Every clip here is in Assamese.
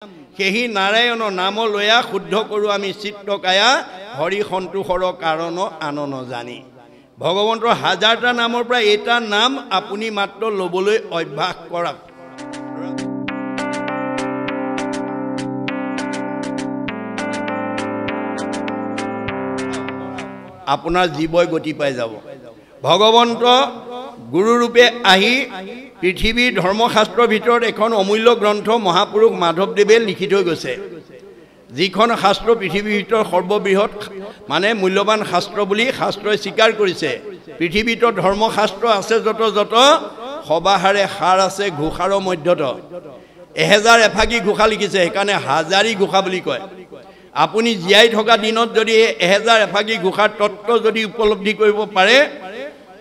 সেই নাৰায়ণৰ নাম লয়া শুদ্ধ কৰো আমি চিত্তকায়া হৰি সন্তোষৰ কাৰণ আনন জানি ভগৱন্তৰ হাজাৰটা নামৰ পৰা এটা নাম আপুনি মাত্ৰ লবলৈ অভ্যাস কৰক আপোনাৰ জীৱই গতি পাই যাব ভগৱন্ত গুৰু ৰূপে আহি পৃথিৱীৰ ধৰ্মশাস্ত্ৰৰ ভিতৰত এখন অমূল্য গ্ৰন্থ মহাপুৰুষ মাধৱদেৱে লিখি থৈ গৈছে যিখন শাস্ত্ৰ পৃথিৱীৰ ভিতৰত সৰ্ববৃহৎ মানে মূল্যৱান শাস্ত্ৰ বুলি শাস্ত্ৰই স্বীকাৰ কৰিছে পৃথিৱীত ধৰ্মশাস্ত্ৰ আছে যত সবাহাৰে সাৰ আছে ঘোষাৰৰ মধ্যত 1000 এফাকি ঘোষা লিখিছে সেইকাৰণে হাজাৰী ঘোষা বুলি কয় আপুনি জীয়াই থকা দিনত যদি 1000 এফাকি ঘোষাৰ তত্ত্ব যদি উপলব্ধি কৰিব পাৰে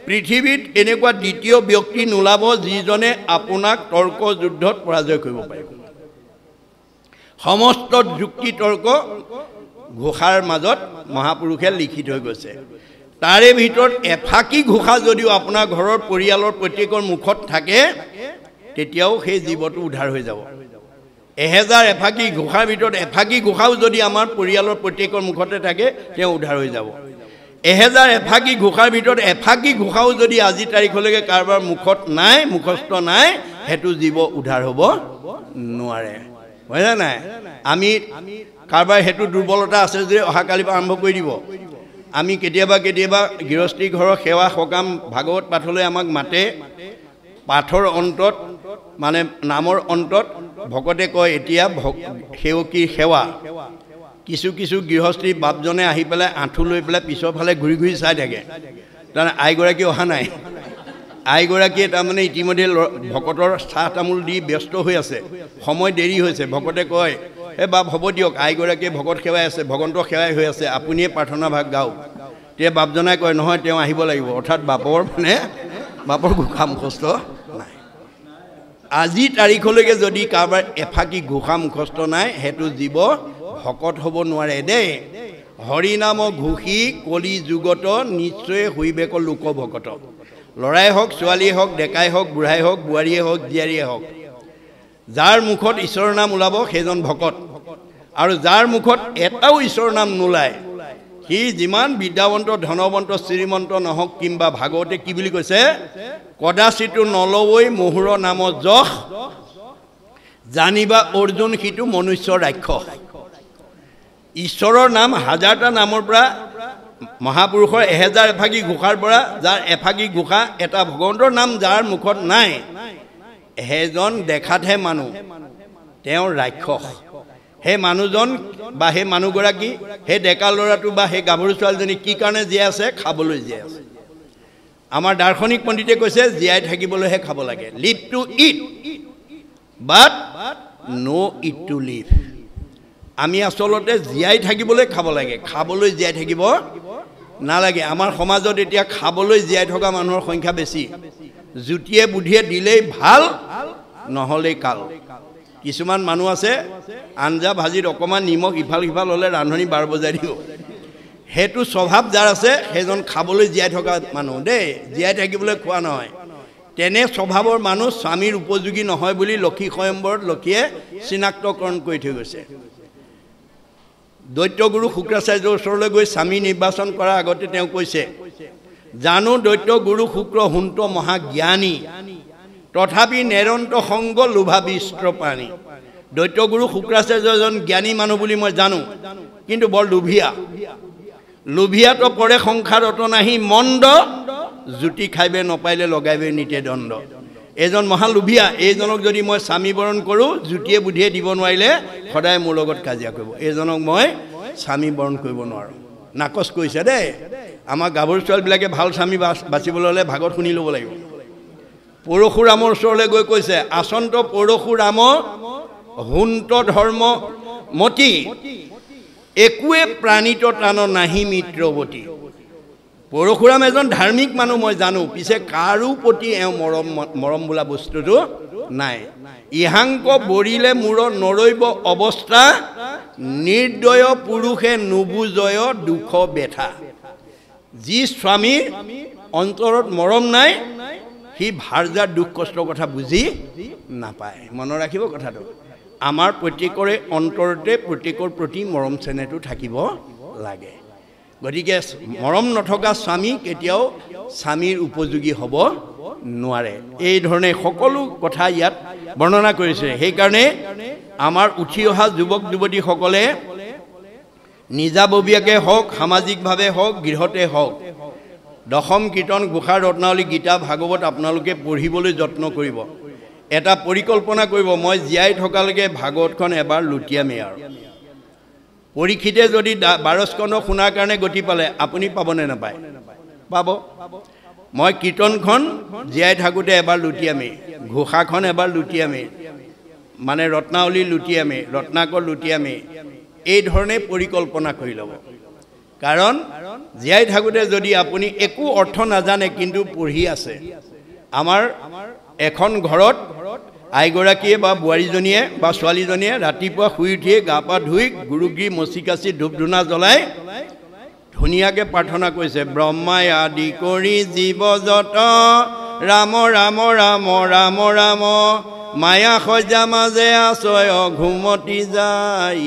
পৃথিৱীত এনেকুৱা দ্বিতীয় ব্যক্তি নোলাব যিজনে আপোনাক তৰ্ক যুদ্ধত পৰাজয় কৰিব পাৰিব সমস্ত যুক্তি তৰ্ক ঘোষাৰ মাজত মহাপুৰুষে লিখি থৈ গৈছে তাৰে ভিতৰত এফাকি ঘোষা যদিও আপোনাৰ ঘৰৰ পৰিয়ালৰ প্ৰত্যেকৰ মুখত থাকে তেতিয়াও সেই জীৱটো উদ্ধাৰ হৈ যাব 1000 এফাকি ঘোষাৰ ভিতৰত এফাকি ঘোষাও যদি আমাৰ পৰিয়ালৰ প্ৰত্যেকৰ মুখতে থাকে তেওঁ উদ্ধাৰ হৈ যাব 1000 এফাকি ঘোষাৰ ভিতৰত এফাকি ঘোষাও যদি আজি তাৰিখলৈকে কাৰোবাৰ মুখত নাই মুখস্থ নাই হেতু জীৱ উদ্ধাৰ হ'ব নোৱাৰে বুজা নাই আমি কাৰোবাৰ হেতু দুৰ্বলতা আছে যে অহাকালিৰ পৰা আৰম্ভ কৰি দিব আমি কেতিয়াবা গৃহস্থী ঘৰৰ সেৱা সকাম ভাগৱত পাঠলৈ আমাক মাতে পাঠৰ অন্তত মানে নামৰ অন্তত ভকতে কয় এতিয়া সেৱকীৰ সেৱা কিছু গৃহস্থী বাপজনে আহি পেলাই আঁঠু লৈ পেলাই পিছৰ ফালে ঘূৰি চাই থাকে তাৰমানে আইগৰাকী অহা নাই আইগৰাকীয়ে তাৰমানে ইতিমধ্যে ভকতৰ চাহ তামোল দি ব্যস্ত হৈ আছে সময় দেৰি হৈছে ভকতে কয় হে বাপ হ'ব দিয়ক আইগৰাকীয়ে ভকত সেৱাই আছে ভগৱন্তৰ সেৱাই হৈ আছে আপুনিয়ে প্ৰাৰ্থনা ভাগ গাওক তেতিয়া বাপজনাই কয় নহয় তেওঁ আহিব লাগিব অৰ্থাৎ বাপৰ ঘোষা মুখস্থ নাই আজি তাৰিখলৈকে যদি কাৰোবাৰ এফাকি ঘোষা মুখস্থ নাই সেইটো জীৱ ভকত হ'ব নোৱাৰে দেই হৰি নাম ঘোষি কলি যুগত নিশ্চয় হৈবেক লোক ভকত লৰাই হওক ছোৱালীয়ে হওক ডেকাই হওক বুঢ়াই হওক বোৱাৰীয়ে হওক জীয়াৰীয়ে হওক যাৰ মুখত ঈশ্বৰৰ নাম ওলাব সেইজন ভকত আৰু যাৰ মুখত এটাও ঈশ্বৰৰ নাম নোলায় সি যিমান বিদ্যাৱন্ত ধনৱন্ত শ্ৰীমন্ত নহওক কিংবা ভাগৱতে কি বুলি কৈছে কদাচিতো নলৱৈ মহুৰ নাম যশ জানিবা অৰ্জুন সিটো মনুষ্য ৰাক্ষস ঈশ্বৰৰ নাম হাজাৰটা নামৰ পৰা মহাপুৰুষৰ 1000 এফাকি ঘোষাৰ পৰা যাৰ এফাকি ঘোষা এটা ভগৱন্তৰ নাম যাৰ মুখত নাই এজন দেখাতহে মানুহ তেওঁৰ ৰাক্ষস সেই মানুহজন বা সেই মানুহগৰাকী সেই ডেকা ল'ৰাটো বা সেই গাভৰু ছোৱালীজনী কি কাৰণে জীয়াই আছে খাবলৈ জীয়াই আছে আমাৰ দাৰ্শনিক পণ্ডিতে কৈছে জীয়াই থাকিবলৈহে খাব লাগে live to eat but no eat to live আমি আচলতে জীয়াই থাকিবলৈ খাব লাগে খাবলৈ জীয়াই থাকিব নালাগে আমাৰ সমাজত এতিয়া খাবলৈ জীয়াই থকা মানুহৰ সংখ্যা বেছি জুতিয়ে বুদ্ধিয়ে দিলেই ভাল নহ'লেই কাল কিছুমান মানুহ আছে আঞ্জা ভাজিত অকণমান নিমখ ইফাল সিফাল হ'লে ৰান্ধনি 12 বজাই দিব সেইটো স্বভাৱ যাৰ আছে সেইজন খাবলৈ জীয়াই থকা মানুহ দেই জীয়াই থাকিবলৈ খোৱা নহয় তেনে স্বভাৱৰ মানুহ স্বামীৰ উপযোগী নহয় বুলি লক্ষী স্বয়ম্বৰত লক্ষীয়ে চিনাক্তকৰণ কৰি থৈ গৈছে দৈত্যগুৰু শুক্ৰাচাৰ্যৰ ওচৰলৈ গৈ স্বামী নিৰ্বাচন কৰাৰ আগতে তেওঁ কৈছে জানো দৈত্যগুৰু শুক্ৰ হুন্ত মহাজ্ঞানী তথাপি নেৰন্ত সংগ লোভাবিষ্ট প্ৰাণী দৈত্যগুৰু শুক্ৰাচাৰ্য এজন জ্ঞানী মানুহ বুলি মই জানো কিন্তু বৰ লোভিয়াতো পৰে সংসাৰত নাহি মন্দ জুতি খাইবে নপাইলে লগাইবে নিতে দণ্ড এজন মহালোভিয়া এইজনক যদি মই স্বামী বৰণ কৰোঁ জুতিয়ে বুদ্ধিয়ে দিব নোৱাৰিলে সদায় মোৰ লগত কাজিয়া কৰিব এইজনক মই স্বামী বৰণ কৰিব নোৱাৰোঁ নাকচ কৰিছে দেই আমাৰ গাভৰু ছোৱালীবিলাকে ভাল স্বামী বাচিবলৈ হ'লে ভাগত শুনি ল'ব লাগিব পৰশুৰামৰ ওচৰলৈ গৈ কৈছে আচন্ত পৰশুৰাম হুন্ত ধৰ্ম মতি একোৱে প্ৰাণিত টান নাহি মিত্ৰৱতী পৰশুৰাম এজন ধাৰ্মিক মানুহ মই জানো পিছে কাৰো প্ৰতি এওঁ মৰম বোলা বস্তুটো নাই ইহাংক বৰিলে মূৰ নৰৈব অৱস্থা নিৰ্দয় পুৰুষে নুবুজয় দুখ বেথা যি স্বামীৰ অন্তৰত মৰম নাই সি ভাৰ্যাৰ দুখ কষ্টৰ কথা বুজি নাপায় মনত ৰাখিব কথাটো আমাৰ প্ৰত্যেকৰে অন্তৰতে প্ৰত্যেকৰ প্ৰতি মৰম চেনেহটো থাকিব লাগে গতিকে মৰম নথকা স্বামী কেতিয়াও স্বামীৰ উপযোগী হ'ব নোৱাৰে এই ধৰণে সকলো কথা ইয়াত বৰ্ণনা কৰিছে সেইকাৰণে আমাৰ উঠি অহা যুৱক যুৱতীসকলে নিজাববীয়াকে হওক সামাজিকভাৱে হওক গৃহতে হওক দশম কীৰ্তন ঘোষা ৰত্নাৱলী গীতা ভাগৱত আপোনালোকে পঢ়িবলৈ যত্ন কৰিব এটা পৰিকল্পনা কৰিব মই জীয়াই থকালৈকে ভাগৱতখন এবাৰ লুটিয়ামেই আৰু পৰীক্ষিতে যদি 12 স্কন্ধ শুনাৰ কাৰণে গতি পালে আপুনি পাবনে নাপায় পাব মই কীৰ্তনখন জীয়াই থাকোঁতে এবাৰ লুটিয়ামেই ঘোষাখন এবাৰ লুটিয়ামেই মানে ৰত্নাৱলী লুটিয়ামেই ৰত্নাকৰ লুটিয়ামেই এই ধৰণে পৰিকল্পনা কৰি ল'ব কাৰণ জীয়াই থাকোঁতে যদি আপুনি একো অৰ্থ নাজানে কিন্তু পঢ়ি আছে আমাৰ এখন ঘৰত আইগৰাকীয়ে বা বোৱাৰীজনীয়ে বা ছোৱালীজনীয়ে ৰাতিপুৱা শুই উঠিয়ে গা পা ধুই গুৰুগৃহ মচি কাচি ধূপ ধূনা জ্বলাই ধুনীয়াকৈ প্ৰাৰ্থনা কৰিছে ব্ৰহ্মাই আদি কৰি জীৱ যত ৰাম ৰাম ৰাম ৰাম ৰাম মায়া সজ্জা মাজে আছয় ঘুমতি যাই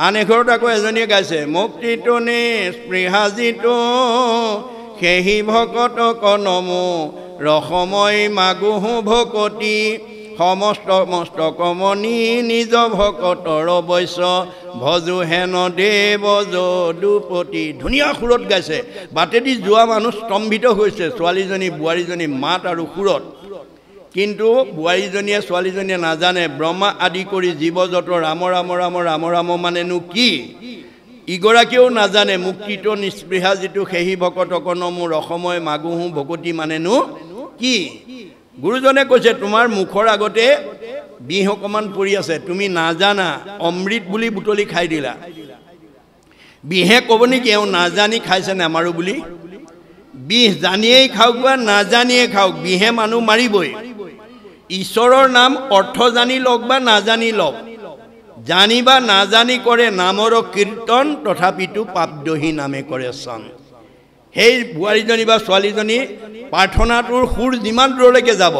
আন এঘৰত আকৌ এজনীয়ে গাইছে মুক্তিটো নিস্পৃহাজিতো সেহি ভকত কনমো ৰসময় মাগুহু ভকতি সমস্ত মস্তকমণি নিজ ভকতৰ বৈশ্য ভজু হেন দেৱ যদুপতি ধুনীয়া সুৰত গাইছে বাটেদি যোৱা মানুহ স্তম্ভিত হৈছে ছোৱালীজনী বোৱাৰীজনী মাত আৰু সুৰত কিন্তু বোৱাৰীজনীয়ে ছোৱালীজনীয়ে নাজানে ব্ৰহ্মা আদি কৰি জীৱ যত ৰাম ৰাম ৰাম ৰাম ৰাম মানেনো কি ইগৰাকীও নাজানে মুক্তিটো নিস্পৃহা যিটো সেহি ভকত কনমো ৰসময় মাগুহু ভকতি মানেনো কি গুৰুজনে কৈছে তোমাৰ মুখৰ আগতে বিহ অকমান পৰি আছে তুমি নাজানা অমৃত বুলি বুটলি খাই দিলা বিহে ক'ব নেকি এওঁ নাজানি খাইছে নামাৰো বুলি বিহ জানিয়েই খাওক বা নাজানিয়ে খাওক বিহে মানুহ মাৰিবই ঈশ্বৰৰ নাম অৰ্থ জানি লওক বা নাজানি লওক জানি বা নাজানি কৰে নামৰ কীৰ্তন তথাপিতো পাপদহী নামে কৰে চান সেই বোৱাৰীজনী বা ছোৱালীজনী প্ৰাৰ্থনাটোৰ সুৰ যিমান দূৰলৈকে যাব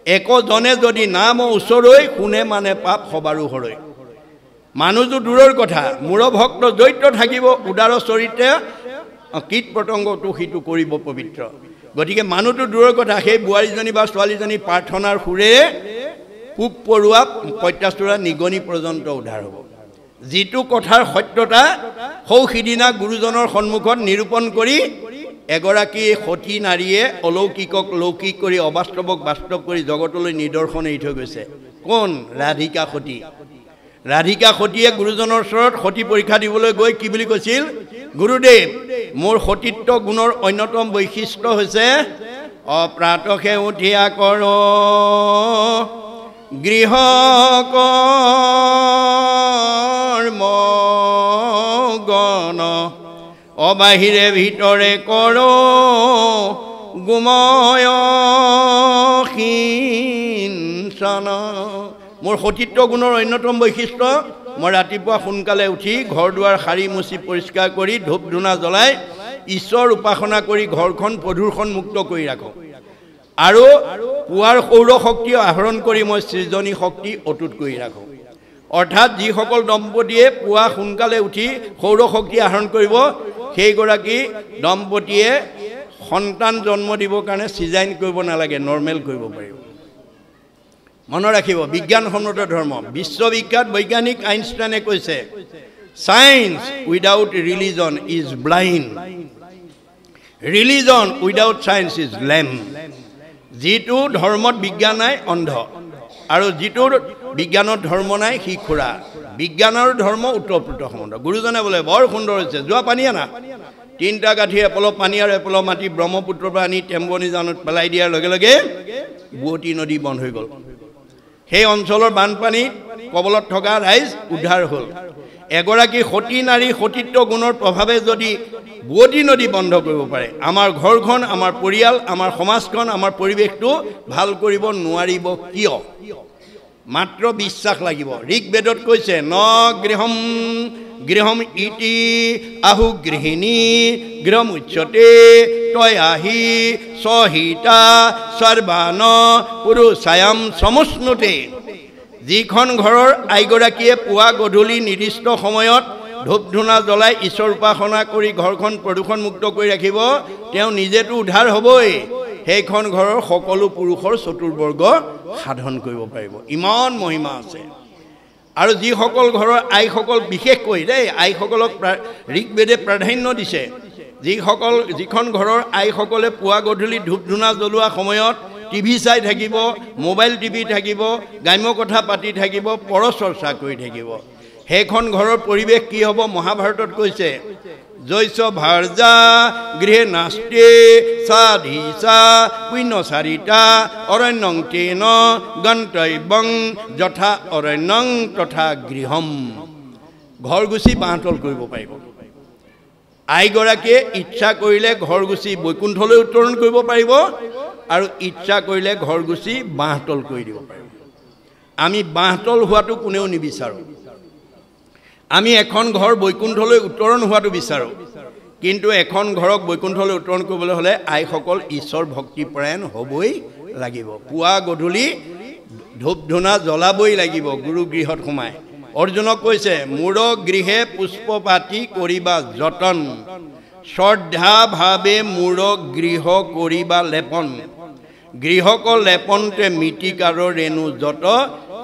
একজনে যদি নাম ওচৰৈ শুনে মানে পাপ সবাৰো হৰৈ মানুহটো দূৰৰ কথা মূৰ ভক্ত দৈত্য থাকিব উদাৰ চৰিত্ৰে কীট পতংগটো সিটো কৰিব পবিত্ৰ গতিকে মানুহটো দূৰৰ কথা সেই বোৱাৰীজনী বা ছোৱালীজনী প্ৰাৰ্থনাৰ সুৰেৰে পোক পৰুৱা পঁইতাচোৰা নিগনি পৰ্যন্ত উদ্ধাৰ হ'ব যিটো কথাৰ সত্যতা সৌ সিদিনা গুৰুজনৰ সন্মুখত নিৰূপণ কৰি এগৰাকী সতী নাৰীয়ে অলৌকিকক লৌকিক কৰি অবাস্তৱক বাস্তৱ কৰি জগতলৈ নিদৰ্শন এৰি থৈ গৈছে কোন ৰাধিকা সতী ৰাধিকা সতীয়ে গুৰুজনৰ ওচৰত সতী পৰীক্ষা দিবলৈ গৈ কি বুলি কৈছিল গুৰুদেৱ মোৰ সতীত্ব গুণৰ অন্যতম বৈশিষ্ট্য হৈছে অপ্ৰাতসে উঠিয়া কৰ গৃহ কৰ্ম গণ অবাহিৰে ভিতৰে কৰ গুময় সিঞ্চন মোৰ সতীত্ব গুণৰ অন্যতম বৈশিষ্ট্য মই ৰাতিপুৱা সোনকালে উঠি ঘৰ দুৱাৰ সাৰি মুচি পৰিষ্কাৰ কৰি ধূপ ধূনা জ্বলাই ঈশ্বৰ উপাসনা কৰি ঘৰখন প্ৰদূষণ মুক্ত কৰি ৰাখোঁ আৰু পুৱাৰ সৌৰ শক্তি আহৰণ কৰি মই সৃজনী শক্তি অটুট কৰি ৰাখোঁ অৰ্থাৎ যিসকল দম্পতীয়ে পুৱা সোনকালে উঠি সৌৰ শক্তি আহৰণ কৰিব সেইগৰাকী দম্পতীয়ে সন্তান জন্ম দিবৰ কাৰণে চিজাইন কৰিব নালাগে নৰ্মেল কৰিব পাৰিব মনত ৰাখিব বিজ্ঞানসন্মত ধৰ্ম বিশ্ববিখ্যাত বৈজ্ঞানিক আইনষ্টাইনে কৈছে science without religion is blind religion without science is লেম যিটো ধৰ্মত বিজ্ঞান নাই অন্ধ আৰু যিটো বিজ্ঞানৰ ধৰ্ম নাই সি খুৰা বিজ্ঞানৰ ধৰ্ম উত্তৰপ্ৰোত সম্বন্ধ গুৰুজনে বোলে বৰ সুন্দৰ হৈছে যোৱা পানী আনা তিনিটা গাঁঠি এপল পানী আৰু এপল মাটি ব্ৰহ্মপুত্ৰৰ পৰা আনি টেম্বনি জানত পেলাই দিয়াৰ লগে লগে বুৱতী নদী বন্ধ হৈ গ'ল সেই অঞ্চলৰ বানপানী কবলত থকা ৰাইজ উদ্ধাৰ হ'ল এগৰাকী সতী নাৰী সতীত্ব গুণৰ প্ৰভাৱে যদি বুৱতী নদী বন্ধ কৰিব পাৰে আমাৰ ঘৰখন আমাৰ পৰিয়াল আমাৰ সমাজখন আমাৰ পৰিৱেশটো ভাল কৰিব নোৱাৰিব কিয় মাত্ৰ বিশ্বাস লাগিব ঋকবেদত কৈছে ন গৃহম গৃহম ইতি আহু গৃহিণী গৃহম উচ্যতে তয়াহি সহিতা সৰ্বান পুৰুষায়াম সমুষ্ণুতে যিখন ঘৰৰ আইগৰাকীয়ে পুৱা গধূলি নিৰ্দিষ্ট সময়ত ধূপ ধূনা জ্বলাই ঈশ্বৰ উপাসনা কৰি ঘৰখন প্ৰদূষণমুক্ত কৰি ৰাখিব তেওঁ নিজেতো উদ্ধাৰ হ'বই সেইখন ঘৰৰ সকলো পুৰুষৰ চতুৰ্বৰ্গ সাধন কৰিব পাৰিব ইমান মহিমা আছে আৰু যিসকল ঘৰৰ আইসকল বিশেষকৈ দেই আইসকলক ঋকবেদে প্ৰাধান্য দিছে যিখন ঘৰৰ আইসকলে পুৱা গধূলি ধূপ ধূনা জ্বলোৱা সময়ত টিভি চাই থাকিব মোবাইল টিভি থাকিব গ্ৰাম্য কথা পাতি থাকিব পৰচৰ্চা কৰি থাকিব সেইখন ঘৰৰ পৰিৱেশ কি হ'ব মহাভাৰতত কৈছে জৈস ভাৰ্যা গৃহে নাস্তে সাধিসা পুণ্যচাৰিতা অৰণ্যং তেন গন্তব্যং যথা অৰণ্যং তথা গৃহম ঘৰ গুচি বাঁহতল কৰিব পাৰিব আইগৰাকীয়ে ইচ্ছা কৰিলে ঘৰ গুচি বৈকুণ্ঠলৈ উত্তৰণ কৰিব পাৰিব আৰু ইচ্ছা কৰিলে ঘৰ গুচি বাঁহতল কৰি দিব পাৰিব আমি বাঁহতল হোৱাটো কোনেও নিবিচাৰোঁ আমি এখন ঘৰ বৈকুণ্ঠলৈ উত্তৰণ হোৱাটো বিচাৰোঁ কিন্তু এখন ঘৰক বৈকুণ্ঠলৈ উত্তৰণ কৰিবলৈ হ'লে আইসকল ঈশ্বৰ ভক্তিপৰায়ণ হ'বই লাগিব পুৱা গধূলি ধূপ ধূনা জ্বলাবই লাগিব গুৰু গৃহত সোমাই অৰ্জুনক কৈছে মূৰ গৃহে পুষ্পপাতি কৰিবা যতন শ্ৰদ্ধা ভাৱে মূৰ গৃহ কৰিবা লেপন গৃহক লেপনতে মিতিকাৰৰ ৰেণু যত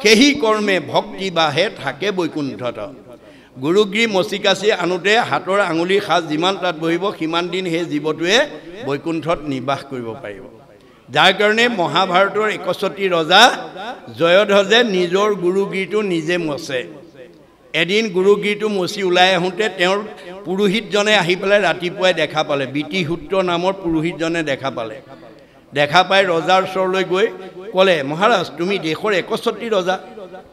সেহি কৰ্মে ভক্তি বাহে থাকে বৈকুণ্ঠত গুৰুগৃহ মচিকাচি আনোতে হাতৰ আঙুলিৰ সাজ যিমান তাত বহিব সিমান দিন সেই জীৱটোৱে বৈকুণ্ঠত নিবাস কৰিব পাৰিব যাৰ কাৰণে মহাভাৰতৰ ৬১ ৰজা জয়ধ্বজে নিজৰ গুৰুগৃহটো নিজে মচে এদিন গুৰুগৃহটো মচি ওলাই আহোঁতে তেওঁৰ পুৰোহিতজনে আহি পেলাই ৰাতিপুৱাই দেখা পালে বিতিসূত্ৰ নামৰ পুৰোহিতজনে দেখা পাই ৰজাৰ ওচৰলৈ গৈ ক'লে মহাৰাজ তুমি দেশৰ ৬১ ৰজা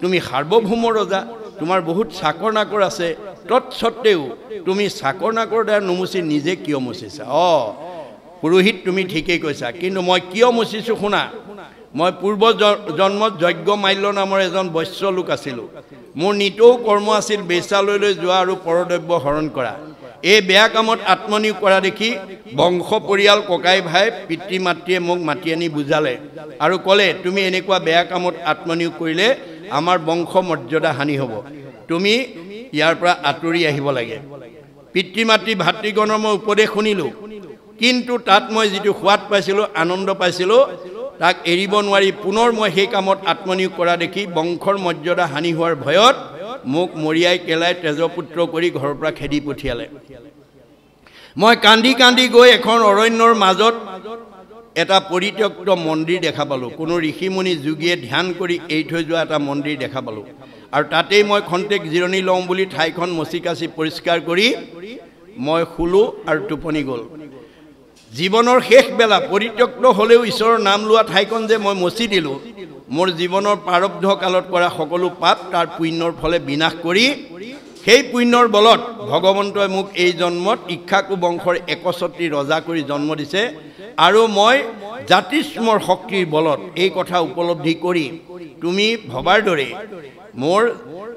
তুমি সাৰ্বভৌম ৰজা তোমাৰ বহুত চাকৰ নাকৰ আছে তৎসত্ত্বেও তুমি চাকৰ নাকৰ দ্বাৰা নমুচি নিজে কিয় মুচিছা পুৰোহিত তুমি ঠিকেই কৈছা কিন্তু মই কিয় মুচিছোঁ শুনা মই পূৰ্ব জন্মত যজ্ঞ মাল্য নামৰ এজন বৈশ্য লোক আছিলোঁ মোৰ নিতৌ কৰ্ম আছিল বেশ্যালয়লৈ যোৱা আৰু পৰদ্ৰব্য হৰণ কৰা এই বেয়া কামত আত্মনিয়োগ কৰা দেখি বংশ পৰিয়াল ককাই ভাই পিতৃ মাতৃয়ে মোক মাতি আনি বুজালে আৰু ক'লে তুমি এনেকুৱা বেয়া কামত আত্মনিয়োগ কৰিলে আমাৰ বংশ মৰ্যাদা হানি হ'ব তুমি ইয়াৰ পৰা আঁতৰি আহিব লাগে পিতৃ মাতৃ ভাতৃগণৰ মই উপদেশ শুনিলোঁ কিন্তু তাত মই যিটো সোৱাদ পাইছিলোঁ আনন্দ পাইছিলোঁ তাক এৰিব নোৱাৰি পুনৰ মই সেই কামত আত্মনিয়োগ কৰা দেখি বংশৰ মৰ্যাদা হানি হোৱাৰ ভয়ত মোক মৰিয়াই কেলাই তেজপুত্ৰ কৰি ঘৰৰ পৰা খেদি পঠিয়ালে মই কান্দি কান্দি গৈ এখন অৰণ্যৰ মাজত এটা পৰিত্যক্ত মন্দিৰ দেখা পালোঁ কোনো ঋষিমুনি যোগীয়ে ধ্যান কৰি এৰি থৈ যোৱা এটা মন্দিৰ দেখা পালোঁ আৰু তাতেই মই খন্তেক জিৰণি লওঁ বুলি ঠাইখন মচি কাচি পৰিষ্কাৰ কৰি মই শুলোঁ আৰু টোপনি গ'ল জীৱনৰ শেষ বেলা পৰিত্যক্ত হ'লেও ঈশ্বৰৰ নাম লোৱা ঠাইখন যে মই মচি দিলোঁ মোৰ জীৱনৰ প্ৰাৰব্ধ কালত কৰা সকলো পাপ তাৰ পুণ্যৰ ফলে বিনাশ কৰি সেই পুণ্যৰ বলত ভগৱন্তই মোক এই জন্মত ইক্ষ্বাকু বংশৰ ৬১ ৰজা কৰি জন্ম দিছে আৰু মই জাতিস্মৰ শক্তিৰ বলত এই কথা উপলব্ধি কৰি তুমি ভবাৰ দৰে মোৰ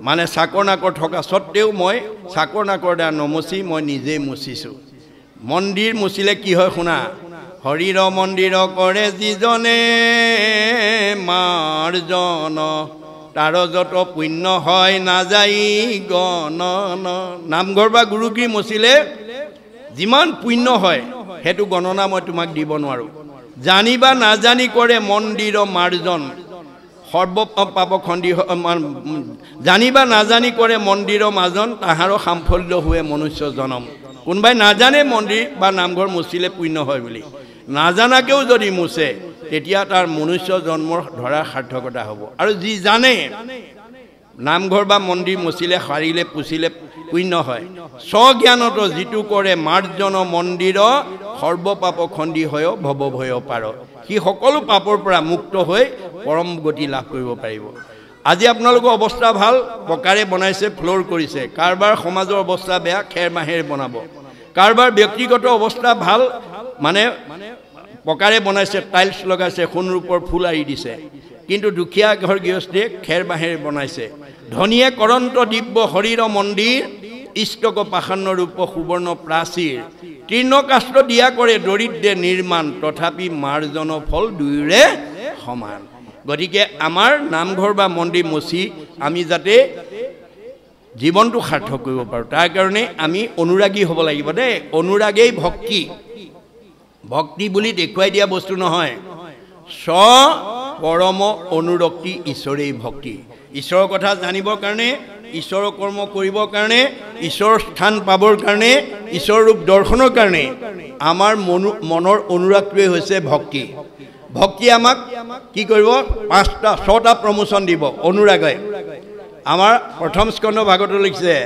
মানে চাকৰ নাকৰ থকা সত্ত্বেও মই চাকৰ নাকৰ দ্বাৰা নমচি মই নিজেই মুচিছোঁ মন্দিৰ মুচিলে কি হয় শুনা হৰিৰ মন্দিৰ কৰে যিজনে মাৰ্জন তাৰ যত পুণ্য হয় নাযাই গণন নামঘৰ বা গুৰুগৃহ মুচিলে যিমান পুণ্য হয় সেইটো গণনা মই তোমাক দিব নোৱাৰোঁ জানিবা নাজানি কৰে মন্দিৰ মাৰ্জন সৰ্ব পাপ খণ্ডি জানিবা নাজানি কৰে মন্দিৰ মাৰ্জন তাহাৰো সাফল্য হোৱে মনুষ্য জনম কোনোবাই নাজানে মন্দিৰ বা নামঘৰ মুচিলে পুণ্য হয় বুলি নাজানাকেও যদি মুছে তেতিয়া তাৰ মনুষ্য জন্মৰ ধৰাৰ সাৰ্থকতা হ'ব আৰু যি জানে নামঘৰ বা মন্দিৰ মুচিলে সাৰিলে পুচিলে পুণ্য হয় স্বজ্ঞানত যিটো কৰে মাৰ্জন মন্দিৰ সৰ্বপাপ খণ্ডি হয় ভৱ ভয় পাৰ সি সকলো পাপৰ পৰা মুক্ত হৈ পৰম গতি লাভ কৰিব পাৰিব আজি আপোনালোকৰ অৱস্থা ভাল পকাৰে বনাইছে ফ্লোৰ কৰিছে কাৰবাৰ সমাজৰ অৱস্থা বেয়া খেৰ মাহেৰে বনাব কাৰবাৰ ব্যক্তিগত অৱস্থা ভাল মানে পকাৰে বনাইছে টাইলছ লগাইছে সোণৰূপৰ ফুল আৰি দিছে কিন্তু দুখীয়া ঘৰ গৃহস্থীয়ে খেৰ মাহেৰে বনাইছে ধনীয়ে কৰন্ত দিব্য হৰিৰ মন্দিৰ ইষ্টক পাষাণ্য ৰূপ সুবৰ্ণ প্ৰাচীৰ তৃণকাষ্ঠ দিয়া কৰে দৰিদ্ৰে নিৰ্মাণ তথাপি মাৰ্জন ফল দুয়োৰে সমান গতিকে আমাৰ নামঘৰ বা মন্দিৰ মচি আমি যাতে জীৱনটো সাৰ্থক কৰিব পাৰোঁ তাৰ কাৰণে আমি অনুৰাগী হ'ব লাগিব দেই অনুৰাগেই ভক্তি ভক্তি বুলি দেখুৱাই দিয়া বস্তু নহয় পৰম অনুৰক্তি ঈশ্বৰেই ভক্তি ঈশ্বৰৰ কথা জানিবৰ কাৰণে ঈশ্বৰৰ কৰ্ম কৰিবৰ কাৰণে ঈশ্বৰৰ স্থান পাবৰ কাৰণে ঈশ্বৰৰ ৰূপ দৰ্শনৰ কাৰণে আমাৰ মনৰ অনুৰাগটোৱে হৈছে ভক্তি ভক্তি আমাক কি কৰিব 6টা প্ৰমোচন দিব অনুৰাগে আমাৰ প্ৰথম স্কন্ধ ভাগৱত লিখিছে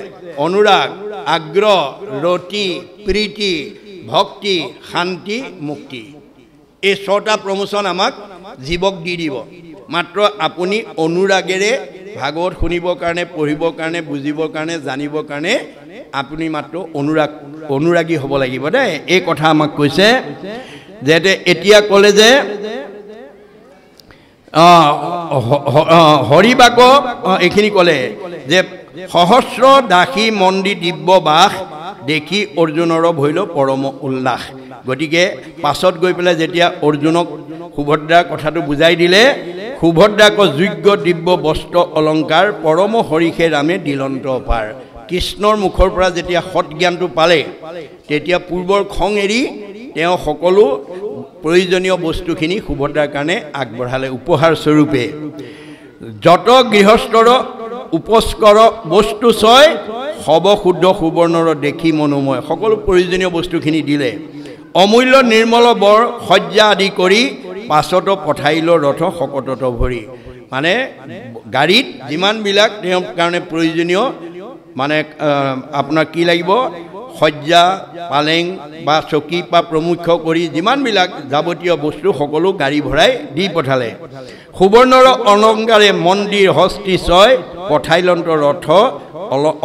অনুৰাগ আগ্ৰহ ৰতি প্ৰীতি ভক্তি শান্তি মুক্তি এই 6টা প্ৰমোচন আমাক জীৱক দি দিব মাত্ৰ আপুনি অনুৰাগেৰে ভাগৱত শুনিবৰ কাৰণে পঢ়িবৰ কাৰণে বুজিবৰ কাৰণে জানিবৰ কাৰণে আপুনি মাত্ৰ অনুৰাগী হ'ব লাগিব দেই এই কথা আমাক কৈছে যে এতিয়া ক'লে যে হৰিবাক এইখিনি ক'লে যে সহস্ৰ দাসী মন্দিৰ দিব্য বাস দেখি অৰ্জুনৰ ভৈল পৰম উল্লাস গতিকে পাছত গৈ পেলাই যেতিয়া অৰ্জুনক সুভদ্ৰাৰ কথাটো বুজাই দিলে সুভদ্ৰাক যোগ্য দিব্য বস্ত্ৰ অলংকাৰ পৰম হৰিষে ৰামে দিলন্ত পাৰ কৃষ্ণৰ মুখৰ পৰা যেতিয়া সৎ জ্ঞানটো পালে তেতিয়া পূৰ্বৰ খং এৰি তেওঁ সকলো প্ৰয়োজনীয় বস্তুখিনি সুভদ্ৰাৰ কাৰণে আগবঢ়ালে উপহাৰ স্বৰূপে যত গৃহস্থৰ উপস্কৰ বস্তু ছয় সব শুদ্ধ সুবৰ্ণৰ দেখি মনোময় সকলো প্ৰয়োজনীয় বস্তুখিনি দিলে অমূল্য নিৰ্মল বৰ সজ্জা আদি কৰি পাছত পঠাইল ৰথ শকতত ভৰি মানে গাড়ীত যিমানবিলাক তেওঁৰ কাৰণে প্ৰয়োজনীয় মানে আপোনাৰ কি লাগিব সজ্জা পালেং বা চকী বা প্ৰমুখ্য কৰি যিমানবিলাক যাৱতীয় বস্তু সকলো গাড়ী ভৰাই দি পঠালে সুবৰ্ণৰ অলংকাৰে মন্দিৰ হস্তি ছয় পঠাইলন্ত ৰথ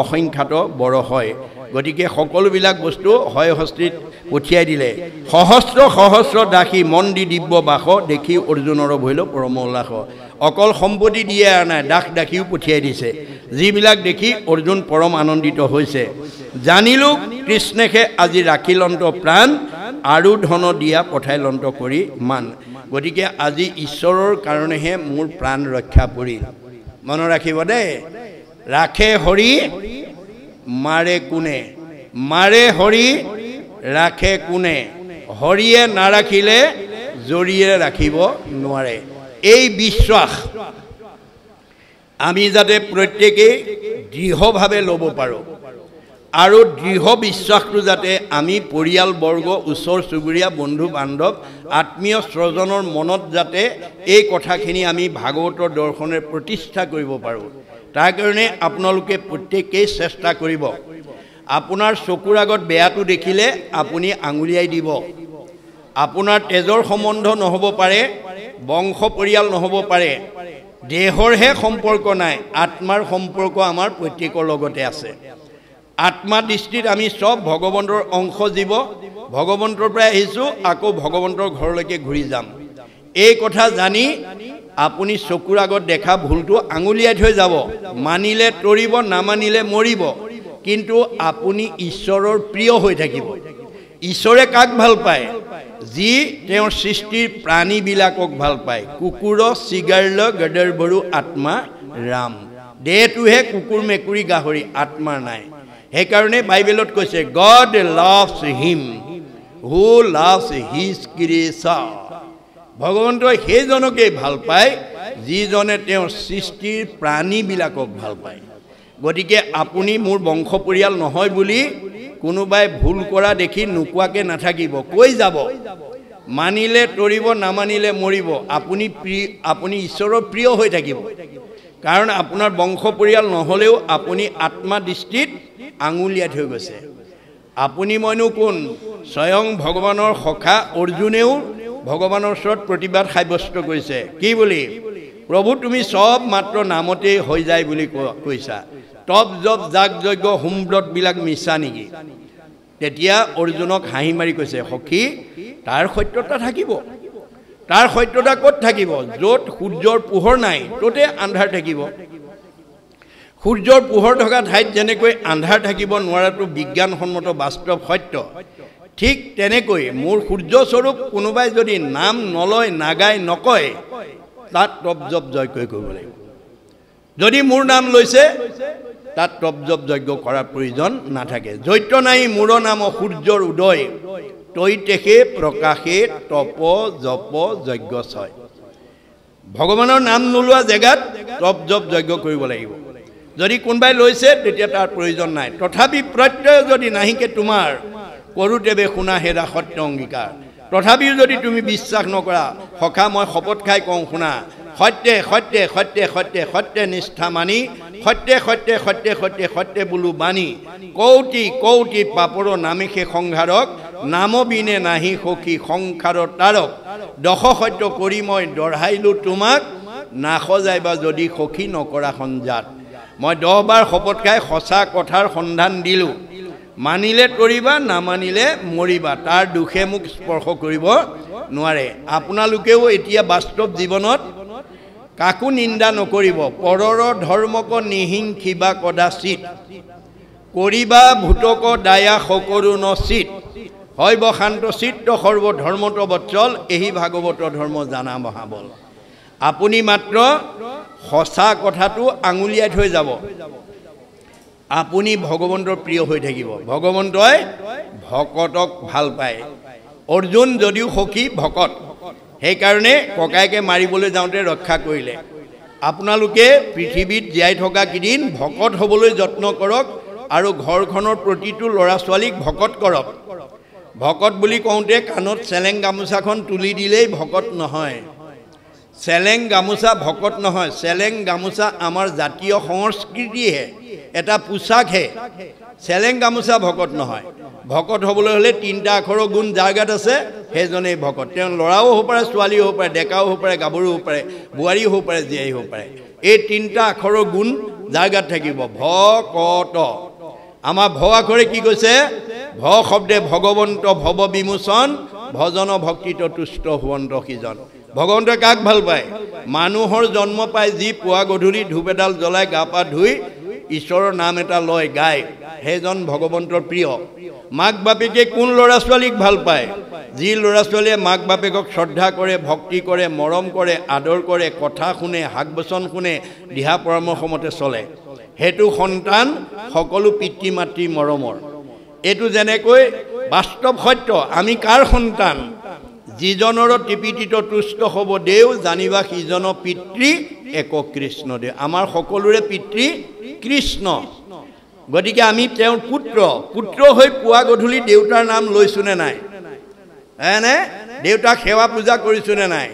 অসংখ্যাত বৰ হয় গতিকে সকলোবিলাক বস্তু হয় হস্তিত পঠিয়াই দিলে সহস্ৰ সহস্ৰ দাসী মন্দিৰ দিব্য বাস দেখি অৰ্জুনৰ ভৈল পৰম উল্লাস অকল সম্পত্তি দিয়ে নাই দাস দাসীও পঠিয়াই দিছে যিবিলাক দেখি অৰ্জুন পৰম আনন্দিত হৈছে জানিলোঁ কৃষ্ণেহে আজি ৰাখিলন্ত প্ৰাণ আৰু ধন দিয়া পঠাইলন্ত কৰি মান গতিকে আজি ঈশ্বৰৰ কাৰণেহে মোৰ প্ৰাণ ৰক্ষা পৰিল মনত ৰাখিব দেই ৰাখে হৰি মাৰে কোনে মাৰে হৰি ৰাখে কোনে হৰিয়ে নাৰাখিলে জৰিয়ে ৰাখিব নোৱাৰে এই বিশ্বাস আমি যাতে প্ৰত্যেকেই দৃঢ়ভাৱে ল'ব পাৰোঁ আৰু দৃঢ় বিশ্বাসটো যাতে আমি পৰিয়ালবৰ্গ ওচৰ চুবুৰীয়া বন্ধু বান্ধৱ আত্মীয় স্বজনৰ মনত যাতে এই কথাখিনি আমি ভাগৱতৰ দৰ্শনেৰে প্ৰতিষ্ঠা কৰিব পাৰোঁ তাৰ কাৰণে আপোনালোকে প্ৰত্যেকেই চেষ্টা কৰিব আপোনাৰ চকুৰ আগত বেয়াটো দেখিলে আপুনি আঙুলিয়াই দিব আপোনাৰ তেজৰ সম্বন্ধ নহ'ব পাৰে বংশ পৰিয়াল নহ'ব পাৰে দেহৰহে সম্পৰ্ক নাই আত্মাৰ সম্পৰ্ক আমাৰ প্ৰত্যেকৰ লগতে আছে আত্মা দৃষ্টিত আমি সব ভগৱন্তৰ অংশ জীৱ ভগৱন্তৰ পৰা আহিছোঁ আকৌ ভগৱন্তৰ ঘৰলৈকে ঘূৰি যাম এই কথা জানি আপুনি চকুৰ আগত দেখা ভুলটো আঙুলিয়াই থৈ যাব মানিলে তৰিব নামানিলে মৰিব কিন্তু আপুনি ঈশ্বৰৰ প্ৰিয় হৈ থাকিব ঈশ্বৰে কাক ভাল পায় যি তেওঁৰ সৃষ্টিৰ প্ৰাণীবিলাকক ভাল পায় কুকুৰ চিগাৰল গদৰবৰু আত্মা ৰাম দেহটোহে কুকুৰ মেকুৰী গাহৰি আত্মা নাই সেইকাৰণে বাইবেলত কৈছে গড লাভছ হিম হু লাভছ হিজ ক্ৰিয়েশ্যন ভগৱন্তই সেইজনকেই ভাল পায় যিজনে তেওঁৰ সৃষ্টিৰ প্ৰাণীবিলাকক ভাল পায় গতিকে আপুনি মোৰ বংশ পৰিয়াল নহয় বুলি কোনোবাই ভুল কৰা দেখি নোকোৱাকৈ নাথাকিব কৈ যাব মানিলে তৰিব নামানিলে মৰিব আপুনি ঈশ্বৰৰ প্ৰিয় হৈ থাকিব কাৰণ আপোনাৰ বংশ পৰিয়াল নহ'লেও আপুনি আত্মা দৃষ্টিত আঙুলিয়াই থৈ গৈছে আপুনি মইনো কোন স্বয়ং ভগৱানৰ সখা অৰ্জুনেও ভগৱানৰ ওচৰত প্ৰতিবাদ সাব্যস্ত কৰিছে কি বুলি প্ৰভু তুমি সব মাত্ৰ নামতেই হৈ যায় বুলি কৈছা তপ জপ যাগ যজ্ঞ হোমব্ৰতবিলাক মিছা নেকি তেতিয়া অৰ্জুনক হাঁহি মাৰি কৈছে সখী তাৰ সত্যতা থাকিব তাৰ সত্যতা ক'ত থাকিব য'ত সূৰ্যৰ পোহৰ নাই ত'তে আন্ধাৰ থাকিব সূৰ্যৰ পোহৰ থকা ঠাইত যেনেকৈ আন্ধাৰ থাকিব নোৱাৰাটো বিজ্ঞানসন্মত বাস্তৱ সত্য ঠিক তেনেকৈ মোৰ সূৰ্য স্বৰূপ কোনোবাই যদি নাম নলয় নাগায় নকয় তাত তপ জপ যজ্ঞ কৰিব লাগিব যদি মোৰ নাম লৈছে তাত তপ জপ যজ্ঞ কৰাৰ প্ৰয়োজন নাথাকে জৈত্য নাই মোৰ নাম সূৰ্যৰ উদয় তৈতেকে প্ৰকাশে তপ জপ যজ্ঞ ছয় ভগৱানৰ নাম নোলোৱা জেগাত তপ জপ যজ্ঞ কৰিব লাগিব যদি কোনোবাই লৈছে তেতিয়া তাৰ প্ৰয়োজন নাই তথাপি প্ৰত্যয় যদি নাহিকে তোমাৰ কৰোতেবে শুনা হেৰা সত্য অংগীকাৰ তথাপিও যদি তুমি বিশ্বাস নকৰা সখা মই শপত খাই কওঁ শুনা সত্যে সত্যে সত্যে সত্যে সত্যে নিষ্ঠা মানি সত্যে সত্যে সত্যে সত্যে সত্যে বোলো বাণী কৌটি কৌটি পাপৰ নামিষে সংহাৰক নাম বিনে নাহি সখী সংসাৰৰ তাৰক দশ সত্য কৰি মই দঢ়াইলো তোমাক নাসজাইবা যদি সখী নকৰা সঞ্জাত মই 10 বাৰ শপত খাই সঁচা কথাৰ সন্ধান দিলো মানিলে তৰিবা নামানিলে মৰিবা তাৰ দুখে মোক স্পৰ্শ কৰিব নোৱাৰে আপোনালোকেও এতিয়া বাস্তৱ জীৱনত কাকো নিন্দা নকৰিব পৰৰ ধৰ্মক নিহিংসিবা কদাচিত কৰিবা ভূতক দায়া সকৰু নচিত হয়ব শান্ত চিত্ত সৰ্ব ধৰ্মত বৎসল এহি ভাগৱত ধৰ্ম জানা মহাবল আপুনি মাত্ৰ সঁচা কথাটো আঙুলিয়াই থৈ যাব আপুনি ভগৱন্তৰ প্ৰিয় হৈ থাকিব ভগৱন্তই ভকতক ভাল পায় অৰ্জুন যদিও সখী ভকত সেইকাৰণে ককাইকে মাৰিবলৈ যাওঁতে ৰক্ষা কৰিলে আপোনালোকে পৃথিৱীত জীয়াই থকা কিদিন ভকত হ'বলৈ যত্ন কৰক আৰু ঘৰখনৰ প্ৰতিটো ল'ৰা ছোৱালীক ভকত কৰক ভকত বুলি কওঁতে কাণত চেলেং গামোচাখন তুলি দিলেই ভকত নহয় চেলেং গামোচা ভকত নহয় চেলেং গামোচা আমাৰ জাতীয় সংস্কৃতিহে এটা পোছাকহে চেলেং গামোচা ভকত নহয় ভকত হ'বলৈ হ'লে 3টা আখৰৰ গুণ যাৰ গাত আছে সেইজনেই ভকত তেওঁ ল'ৰাও হ'ব পাৰে ছোৱালীও হ'ব পাৰে ডেকাও হ'ব পাৰে গাভৰু হ'ব পাৰে বোৱাৰীও হ'ব পাৰে জীয়াই হ'ব পাৰে এই 3টা আখৰৰ গুণ যাৰ গাত থাকিব ভকত আমাৰ ভ আখৰে কি কৈছে ভ শব্দে ভগৱন্ত ভৱ বিমোচন ভজন ভক্তিত তুষ্ট হুৱন্ত সিজন ভগৱন্তই কাক ভাল পায় মানুহৰ জন্ম পায় যি পুৱা গধূলি ধূপ এডাল জ্বলাই গা পা ধুই ঈশ্বৰৰ নাম এটা লয় গায় সেইজন ভগৱন্তৰ প্ৰিয় মাক বাপেকে কোন ল'ৰা ছোৱালীক ভাল পায় যি ল'ৰা ছোৱালীয়ে মাক বাপেকক শ্ৰদ্ধা কৰে ভক্তি কৰে মৰম কৰে আদৰ কৰে কথা শুনে হাক বচন শুনে দিহা পৰামৰ্শ মতে চলে হেতু সন্তান সকলো পিতৃ মাতৃ মৰমৰ এটো যেনেকৈ বাস্তৱ সত্য আমি কাৰ সন্তান যিজনৰ টিপিটিত তুষ্ট হ'ব দেও জানিবা সিজন পিতৃ এক কৃষ্ণ দেৱ আমাৰ সকলোৰে পিতৃ কৃষ্ণ গতিকে আমি তেওঁৰ পুত্ৰ হৈ পুৱা গধূলি দেউতাৰ নাম লৈছোনে নাই এনে দেউতাক সেৱা পূজা কৰিছোনে নাই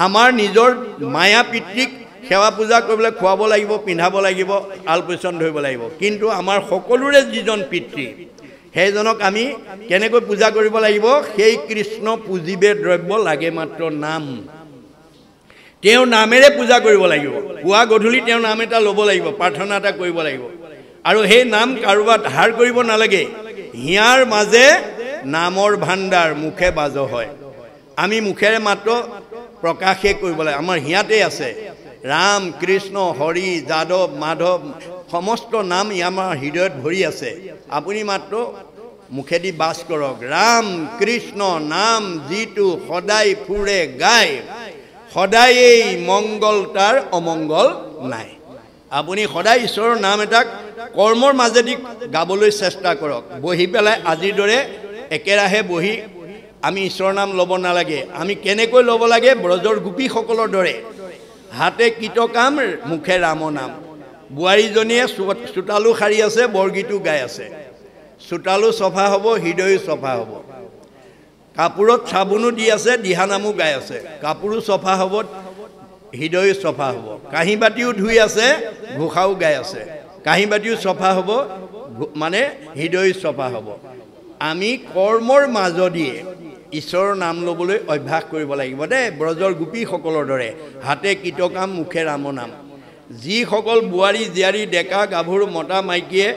আমাৰ নিজৰ মায়া পিতৃক সেৱা পূজা কৰিবলৈ খুৱাব লাগিব পিন্ধাব লাগিব আলপৈচন ধৰিব লাগিব কিন্তু আমাৰ সকলোৰে যিজন পিতৃ সেইজনক আমি কেনেকৈ পূজা কৰিব লাগিব সেই কৃষ্ণ পুজিবে দ্ৰব্য লাগে মাত্ৰ নাম তেওঁৰ নামেৰে পূজা কৰিব লাগিব পুৱা গধূলি তেওঁৰ নাম এটা ল'ব লাগিব প্ৰাৰ্থনা এটা কৰিব লাগিব আৰু সেই নাম কাৰোবাৰ ধাৰ কৰিব নালাগে হিয়াৰ মাজে নামৰ ভাণ্ডাৰ মুখে বাজ হয় আমি মুখেৰে মাত্ৰ প্ৰকাশে কৰিব লাগে আমাৰ হিয়াতে আছে ৰাম কৃষ্ণ হৰি যাদৱ মাধৱ সমস্ত নাম আমাৰ হৃদয়ত ভৰি আছে আপুনি মাত্ৰ মুখেদি বাস কৰক ৰাম কৃষ্ণ নাম যিটো সদায় ফুৰে গায় সদায় এই মংগল তাৰ অমংগল নাই আপুনি সদায় ঈশ্বৰৰ নাম এটাক কৰ্মৰ মাজেদি গাবলৈ চেষ্টা কৰক বহি পেলাই আজিৰ দৰে একেৰাহে বহি আমি ঈশ্বৰৰ নাম ল'ব নালাগে আমি কেনেকৈ ল'ব লাগে ব্ৰজৰ গোপীসকলৰ দৰে হাতে কীটকাম মুখে ৰাম নাম বোৱাৰীজনীয়ে চোতালো শাৰী আছে বৰগীতো গাই আছে চোতালো চফা হ'ব হৃদয়ো চফা হ'ব কাপোৰত চাবোনো দি আছে দিহানামো গাই আছে কাপোৰো চফা হ'ব হৃদয়ো চফা হ'ব কাঁহী বাতিও ধুই আছে ঘোষাও গাই আছে কাঁহী বাতিও চফা হ'ব মানে হৃদয়ো চফা হ'ব আমি কৰ্মৰ মাজদিয়ে ঈশ্বৰৰ নাম ল'বলৈ অভ্যাস কৰিব লাগিব দেই ব্ৰজৰ গোপীসকলৰ দৰে হাতে কীটকাম মুখে ৰাম নাম যিসকল বোৱাৰী জীয়াৰী ডেকা গাভৰু মতা মাইকীয়ে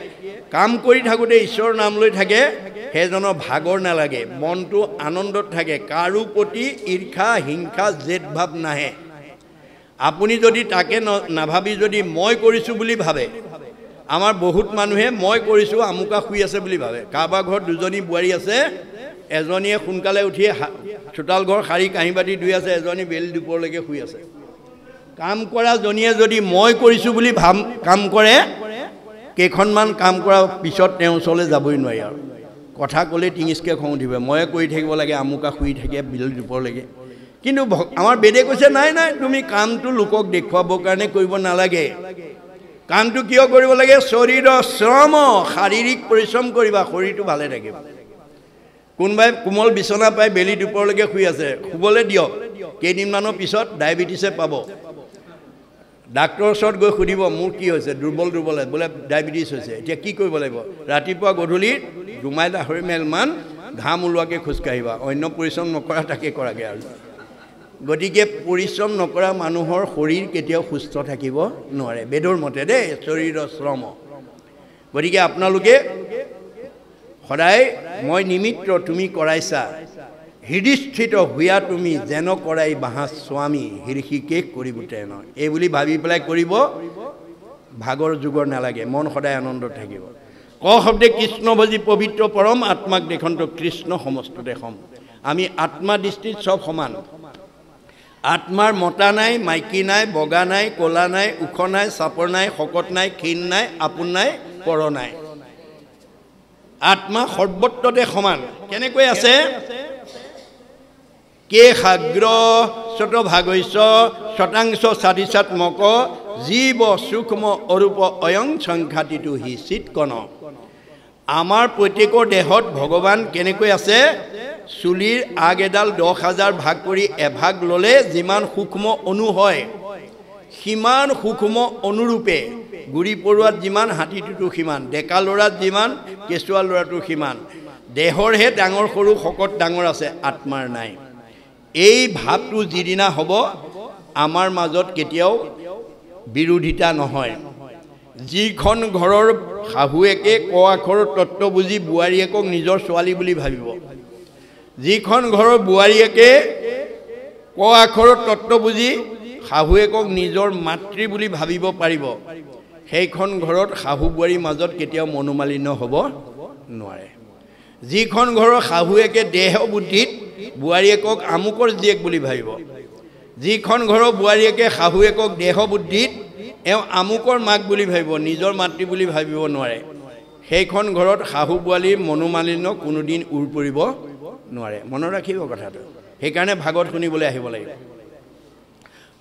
কাম কৰি থাকোঁতে ঈশ্বৰৰ নাম লৈ থাকে সেইজনৰ ভাগৰ নালাগে মনটো আনন্দত থাকে কাৰো প্ৰতি ঈৰ্ষা হিংসা জেদ ভাৱ নাহে আপুনি যদি তাকে নাভাবি যদি মই কৰিছোঁ বুলি ভাবে আমাৰ বহুত মানুহে মই কৰিছোঁ আমুকা শুই আছে বুলি ভাবে কাৰোবাৰ ঘৰত দুজনী বোৱাৰী আছে এজনীয়ে সোনকালে উঠি চোতাল ঘৰ শাৰী কাঁহী বাতি ধুই আছে এজনী বেলি দুপৰলৈকে শুই আছে কাম কৰা জনীয়ে যদি মই কৰিছোঁ বুলি কাম কৰে কেইখনমান কাম কৰাৰ পিছত তেওঁৰ ওচৰলৈ যাবই নোৱাৰি আৰু কথা ক'লে টিঙিচকৈ খং উঠিব ময়ে কৰি থাকিব লাগে আমুকা শুই থাকে বিল দুপৰলৈকে কিন্তু আমাৰ বেদে কৈছে নাই নাই তুমি কামটো লোকক দেখুৱাবৰ কাৰণে কৰিব নালাগে কামটো কিয় কৰিব লাগে শৰীৰৰ শ্ৰম শাৰীৰিক পৰিশ্ৰম কৰিবা শৰীৰটো ভালে থাকিব কোনোবাই কোমল বিচনা পাই বেলি দুপৰলৈকে শুই আছে শুবলৈ দিয়ক কেইদিনমানৰ পিছত ডায়েবেটিছে পাব ডাক্তৰৰ ওচৰত গৈ সুধিব মোৰ কি হৈছে দুৰ্বল বোলে ডায়েবেটিছ হৈছে এতিয়া কি কৰিব লাগিব ৰাতিপুৱা গধূলি 2 মাইল 2.5 মাইলমান ঘাম ওলোৱাকৈ খোজকাঢ়িবা অন্য পৰিশ্ৰম নকৰা তাকে কৰাগে আৰু গতিকে পৰিশ্ৰম নকৰা মানুহৰ শৰীৰ কেতিয়াও সুস্থ থাকিব নোৱাৰে বেদৰ মতে দেই শৰীৰৰ শ্ৰম গতিকে আপোনালোকে সদায় মই নিমিত্ত তুমি কৰাইছা হৃদস্থিত হুয়া তুমি যেন কৰাই বাহা স্বামী হৃষিকেশ কৰিবতে নহয় এই বুলি ভাবি পেলাই কৰিব ভাগৰ যুগৰ নালাগে মন সদায় আনন্দত থাকিব ক শব্দে কৃষ্ণ ভজি পবিত্ৰ পৰম আত্মাক দেখন্ত কৃষ্ণ সমস্ততে সম আমি আত্মা দৃষ্টিত সব সমান আত্মাৰ মতা নাই মাইকী নাই বগা নাই ক'লা নাই ওখ নাই চাপৰ নাই শকত নাই ক্ষীণ নাই আপোন নাই পৰ নাই আত্মা সৰ্বত্ৰতে সমান কেনেকৈ আছে কে সাগ্ৰ শত ভাগস্য শতাংশ সাধিসাত্মক জীৱ সূক্ষ্ম অৰূপ অয়ং সংখ্যাতিটো হি চিৎকণ আমাৰ প্ৰত্যেকৰ দেহত ভগৱান কেনেকৈ আছে চুলিৰ আগ এডাল 10,000 ভাগ কৰি এভাগ ল'লে যিমান সূক্ষ্ম অনু হয় সিমান সূক্ষ্ম অনুৰূপে গুৰি পৰুৱাত যিমান হাতীটোতো সিমান ডেকা ল'ৰাত যিমান কেঁচুৱা ল'ৰাটো সিমান দেহৰহে ডাঙৰ সৰু শকত ডাঙৰ আছে আত্মাৰ নাই এই ভাৱটো যিদিনা হ'ব আমাৰ মাজত কেতিয়াও বিৰোধিতা নহয় যিখন ঘৰৰ শাহুৱেকে ক আখৰৰ তত্ত্ব বুজি বোৱাৰীয়েকক নিজৰ ছোৱালী বুলি ভাবিব যিখন ঘৰৰ বোৱাৰীয়েকে ক আখৰৰ তত্ত্ব বুজি শাহুৱেকক নিজৰ মাতৃ বুলি ভাবিব পাৰিব সেইখন ঘৰত শাহু বোৱাৰীৰ মাজত কেতিয়াও মনোমালিন্য হ'ব নোৱাৰে যিখন ঘৰৰ শাহুৱেকে দেহ বুদ্ধিত বোৱাৰীয়েকক আমুকৰ জীয়েক বুলি ভাবিব যিখন ঘৰৰ বোৱাৰীয়েকে শাহুৱেকক দেহ বুদ্ধিত এওঁ আমুকৰ মাক বুলি ভাবিব নিজৰ মাতৃ বুলি ভাবিব নোৱাৰে সেইখন ঘৰত শাহু বোৱাৰীৰ মনোমালিন্য কোনোদিন উৰ পৰিব নোৱাৰে মনত ৰাখিব কথাটো সেইকাৰণে ভাগত শুনিবলৈ আহিব লাগিব